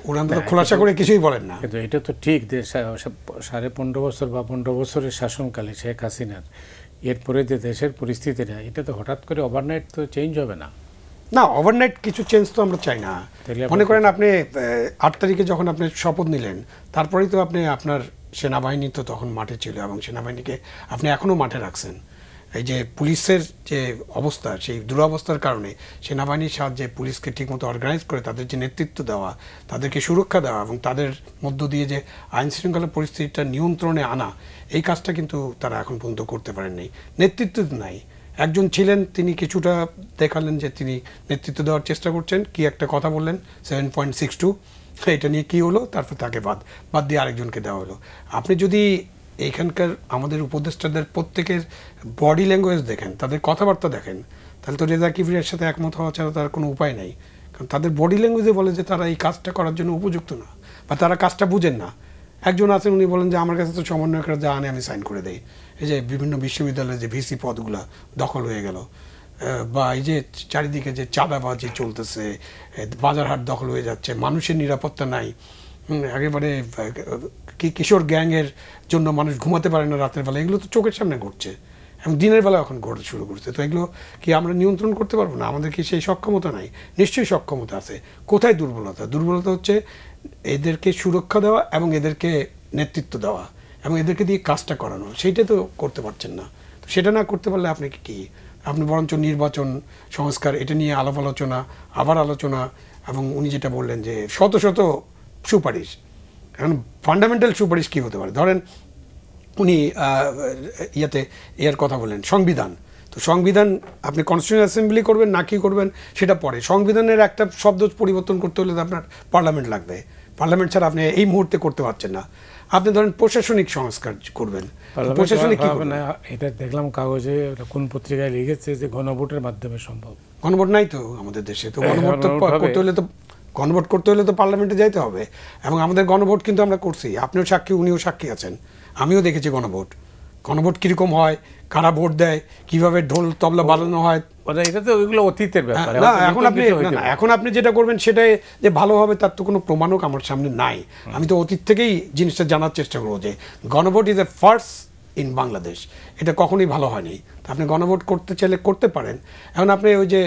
ওরা তো খোলাসা করে কিছুই বলেন না। কিন্তু এটা তো ঠিক যে 15.5 বছর বা 15 বছরের শাসনকালে শেখ হাসিনার, এরপরে যে দেশের পরিস্থিতিটা, এটা তো হঠাৎ করে ওভারনাইট তো চেঞ্জ হবে না। না, ওভারনাইট কিছু চেঞ্জ তো আমরা চাই না। মনে করেন আপনি 8 তারিখে যখন আপনি শপথ নিলেন, তারপরেই তো আপনি আপনার সেনাবাহিনী তো তখন মাঠে ছিল, এবং সেনাবাহিনীকে আপনি এখনও মাঠে রাখছেন। এই যে পুলিশের যে অবস্থা, সেই দুরবস্থার কারণে সেনাবাহিনীর সাহায্যে পুলিশকে ঠিকমতো অর্গানাইজ করে তাদের যে নেতৃত্ব দেওয়া, তাদেরকে সুরক্ষা দেওয়া এবং তাদের মধ্য দিয়ে যে আইন শৃঙ্খলা পরিস্থিতিটা নিয়ন্ত্রণে আনা, এই কাজটা কিন্তু তারা এখন পর্যন্ত করতে পারেননি। নেতৃত্ব নাই। একজন ছিলেন, তিনি কিছুটা দেখালেন যে তিনি নেতৃত্ব দেওয়ার চেষ্টা করছেন, কি একটা কথা বললেন 7.62, এটা নিয়ে কী হলো, তারপর তাকে বাদ দিয়ে আরেকজনকে দেওয়া হলো। আপনি যদি এইখানকার আমাদের উপদেষ্টাদের প্রত্যেকের বডি ল্যাঙ্গুয়েজ দেখেন, তাদের কথাবার্তা দেখেন, তাহলে তো রেজা কিবরিয়ার সাথে একমত হওয়া ছাড়া তার কোনো উপায় নেই। কারণ তাদের বডি ল্যাঙ্গুয়েজে বলে যে তারা এই কাজটা করার জন্য উপযুক্ত না, বা তারা কাজটা বুঝেন না। একজন আছেন, উনি বলেন যে আমার কাছে তো সমন্বয়করা যা আনে আমি সাইন করে দেই। এই যে বিভিন্ন বিশ্ববিদ্যালয়ে যে ভিসি পদগুলো দখল হয়ে গেল, বা এই যে চারিদিকে যে চাঁদাবাজি চলতেছে, বাজারহাট দখল হয়ে যাচ্ছে, মানুষের নিরাপত্তা নাই, একেবারে কিশোর গ্যাংয়ের জন্য মানুষ ঘুমাতে পারে না রাতের বেলা, এগুলো তো চোখের সামনে ঘটছে এবং দিনের বেলা এখন ঘটতে শুরু করছে। তো এগুলো কি আমরা নিয়ন্ত্রণ করতে পারবো না? আমাদের কি সেই সক্ষমতা নাই? নিশ্চয়ই সক্ষমতা আছে। কোথায় দুর্বলতা? দুর্বলতা হচ্ছে এদেরকে সুরক্ষা দেওয়া এবং এদেরকে নেতৃত্ব দেওয়া এবং এদেরকে দিয়ে কাজটা করানো, সেইটা তো করতে পারছেন না। তো সেটা না করতে পারলে আপনি কি, আপনি বরঞ্চ নির্বাচন সংস্কার এটা নিয়ে আলাপ আলোচনা, আবার আলোচনা, এবং উনি যেটা বললেন যে শত শত সুপারিশ, এখন ফান্ডামেন্টাল সুপারিশ কী হতে পারে? ধরেন উনি এর কথা বললেন সংবিধান। তো সংবিধান আপনি কনস্টিটিউশন অ্যাসেম্বলি করবেন না কি করবেন সেটা পরে। সংবিধানের একটা শব্দ পরিবর্তন করতে হলে আপনার পার্লামেন্ট লাগবে। পার্লামেন্ট ছাড়া আপনি এই মুহূর্তে করতে পারছেন না। আপনি ধরেন প্রশাসনিক সংস্কার করবেন, প্রশাসনিক কি করবেন? এটা দেখলাম কাগজে, কোন পত্রিকায় লিখেছে যে গণভোটের মাধ্যমে সম্ভব। গণভোট নাই তো আমাদের দেশে। তো গণভোট করতে হলে তো পার্লামেন্টে যাইতে হবে। এবং আমাদের গণভোট কিন্তু আমরা করছি, আপনিও সাক্ষী, উনিও সাক্ষী আছেন, আমিও দেখেছি গণভোট কীরকম হয়, কারা ভোট দেয়, কিভাবে ঢোল তবলা বাজানো হয়। এটা তো ওইগুলো অতীতের ব্যাপার। এখন আপনি যেটা করবেন সেটাই যে ভালো হবে তার তো কোনো প্রমাণও আমার সামনে নাই। আমি তো অতীত থেকেই জিনিসটা জানার চেষ্টা করবো যে গণভোট is a first in Bangladesh, এটা কখনোই ভালো হয়নি। তা আপনি গণভোট করতে চাইলে করতে পারেন। এখন আপনি ওই যে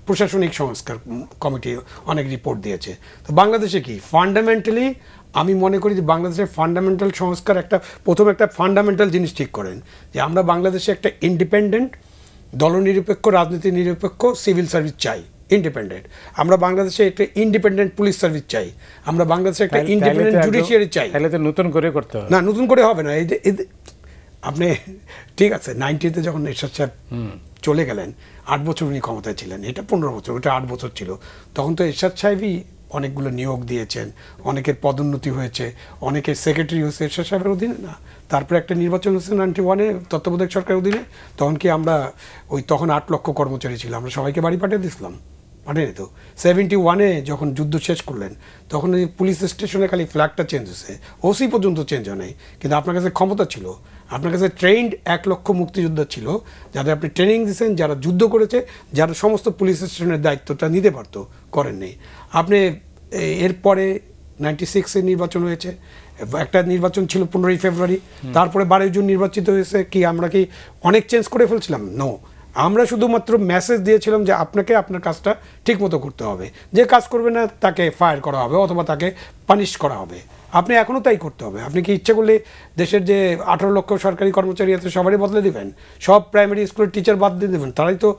প্রশাসনিক সংস্কার কমিটি অনেক রিপোর্ট দিয়েছে। তো বাংলাদেশে কি ফান্ডামেন্টালি, আমি মনে করি যে বাংলাদেশের ফান্ডামেন্টাল সংস্কার প্রথম একটা ফান্ডামেন্টাল জিনিস ঠিক করেন যে আমরা বাংলাদেশে একটা ইন্ডিপেন্ডেন্ট, দলনিরপেক্ষ, রাজনীতি নিরপেক্ষ সিভিল সার্ভিস চাই, ইন্ডিপেন্ডেন্ট। আমরা বাংলাদেশে একটা ইন্ডিপেন্ডেন্ট পুলিশ সার্ভিস চাই, আমরা বাংলাদেশে একটা ইন্ডিপেন্ডেন্ট জুডিশিয়ারি চাই। তাহলে তো নতুন করে করতে হবে না, নতুন করে হবে না। এই যে আপনি ঠিক আছে 90-তে যখন এরশাদ সাহেব চলে গেলেন, 8 বছর উনি ক্ষমতায় ছিলেন, এটা 15 বছর, ওটা 8 বছর ছিল। তখন তো এরশাদ সাহেবই অনেকগুলো নিয়োগ দিয়েছেন, অনেকের পদোন্নতি হয়েছে, অনেকের সেক্রেটারি হয়েছে এরশাদ সাহেবের অধীনে না। তারপরে একটা নির্বাচন হয়েছে 91-এ তত্ত্বাবধায়ক সরকারের অধীনে। তখন কি আমরা তখন 8 লক্ষ কর্মচারী ছিল, আমরা সবাইকে বাড়ি পাঠিয়ে দিয়েছিলাম? পাঠিয়ে তো 71-এ যখন যুদ্ধ শেষ করলেন তখন ওই পুলিশ স্টেশনে খালি ফ্ল্যাগটা চেঞ্জ হয়েছে, ওসি পর্যন্ত চেঞ্জ হয় নাই। কিন্তু আপনার কাছে ক্ষমতা ছিল, আপনার কাছে ট্রেন্ড 1 লক্ষ মুক্তিযোদ্ধা ছিল, যাদের আপনি ট্রেনিং দিয়েছেন, যারা যুদ্ধ করেছে, যারা সমস্ত পুলিশ স্টেশনের দায়িত্বটা নিতে পারতো, করেননি আপনি। এরপরে 96-এ নির্বাচন হয়েছে, একটা নির্বাচন ছিল 15ই ফেব্রুয়ারি, তারপরে 12 জুন নির্বাচিত হয়েছে। কি আমরা কি অনেক চেঞ্জ করে ফেলছিলাম? নো, আমরা শুধুমাত্র মেসেজ দিয়েছিলাম যে আপনাকে আপনার কাজটা ঠিকমতো করতে হবে, যে কাজ করবে না তাকে ফায়ার করা হবে অথবা তাকে পানিশ করা হবে। আপনি এখনও তাই করতে হবে। আপনি কি ইচ্ছে করলে দেশের যে 18 লক্ষ সরকারি কর্মচারী আছে সবারই বদলে দেবেন? সব প্রাইমারি স্কুলের টিচার বাদ দিয়ে দেবেন, তারাই তো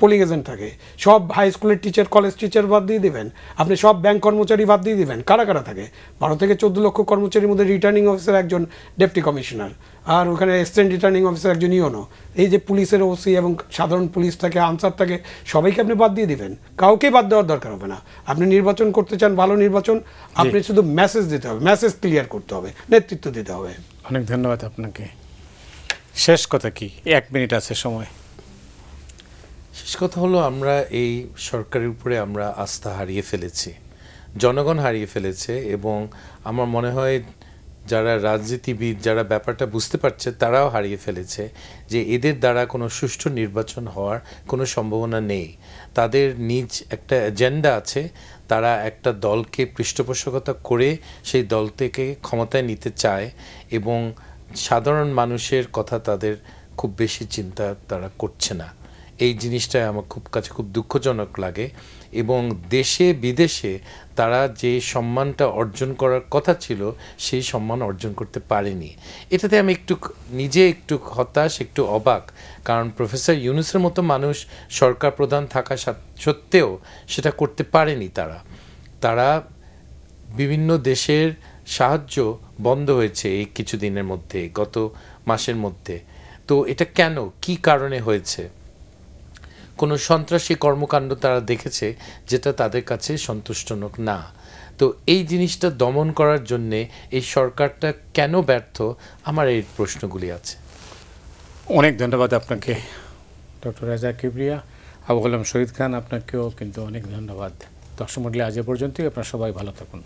পোলিং এজেন্ট থাকে। সব হাই স্কুলের টিচার, কলেজ টিচার বাদ দিয়ে দেবেন, আপনি সব ব্যাংক কর্মচারী বাদ দিয়ে দেবেন। কারা কারা থাকে? 12 থেকে 14 লক্ষ কর্মচারীর মধ্যে রিটার্নিং অফিসার একজন ডেপুটি কমিশনার, আর ওখানে অ্যাসিস্ট্যান্ট রিটার্নিং অফিসার একজন ইওনো। এই যে পুলিশের ওসি এবং সাধারণ পুলিশ থাকে, আনসার থাকে, সবাইকে আপনি বাদ দিয়ে দিবেন। কাউকে বাদ দেওয়ার দরকার হবে না। আপনি নির্বাচন করতে চান, ভালো নির্বাচন, আপনি শুধু মেসেজ দিতে হবে, মেসেজ ক্লিয়ার করতে হবে, নেতৃত্ব দিতে হবে। অনেক ধন্যবাদ আপনাকে। শেষ কথা কি? 1 মিনিট আছে সময়। শেষ কথা হলো, আমরা এই সরকারের উপরে আমরা আস্থা হারিয়ে ফেলেছি, জনগণ হারিয়ে ফেলেছে, এবং আমার মনে হয় যারা রাজনীতিবিদ, যারা ব্যাপারটা বুঝতে পারছে, তারাও হারিয়ে ফেলেছে যে এদের দ্বারা কোনো সুষ্ঠু নির্বাচন হওয়ার কোনো সম্ভাবনা নেই। তাদের নিজ একটা এজেন্ডা আছে, তারা একটা দলকে পৃষ্ঠপোষকতা করে সেই দল থেকে ক্ষমতায় নিতে চায়, এবং সাধারণ মানুষের কথা তাদের খুব বেশি চিন্তা তারা করছে না। এই জিনিসটা আমার খুব দুঃখজনক লাগে। এবং দেশে বিদেশে তারা যে সম্মানটা অর্জন করার কথা ছিল সেই সম্মান অর্জন করতে পারেনি। এটাতে আমি নিজে একটু হতাশ, একটু অবাক। কারণ প্রফেসর ইউনূসের মতো মানুষ সরকার প্রধান থাকা সত্ত্বেও সেটা করতে পারেনি। তারা বিভিন্ন দেশের সাহায্য বন্ধ হয়েছে এই কিছুদিনের মধ্যে, গত মাসের মধ্যে। তো এটা কেন, কি কারণে হয়েছে? কোনো সন্ত্রাসী কর্মকাণ্ড তারা দেখেছে যেটা তাদের কাছে সন্তুষ্টজনক না। তো এই জিনিসটা দমন করার জন্যে এই সরকারটা কেন ব্যর্থ, আমার এই প্রশ্নগুলি আছে। অনেক ধন্যবাদ আপনাকে ডক্টর রেজা কিবরিয়া। আবু গোলাম শহীদ খান, আপনাকেও কিন্তু অনেক ধন্যবাদ। দর্শক মণ্ডলী, আজ এ পর্যন্তই। আপনারা সবাই ভালো থাকুন।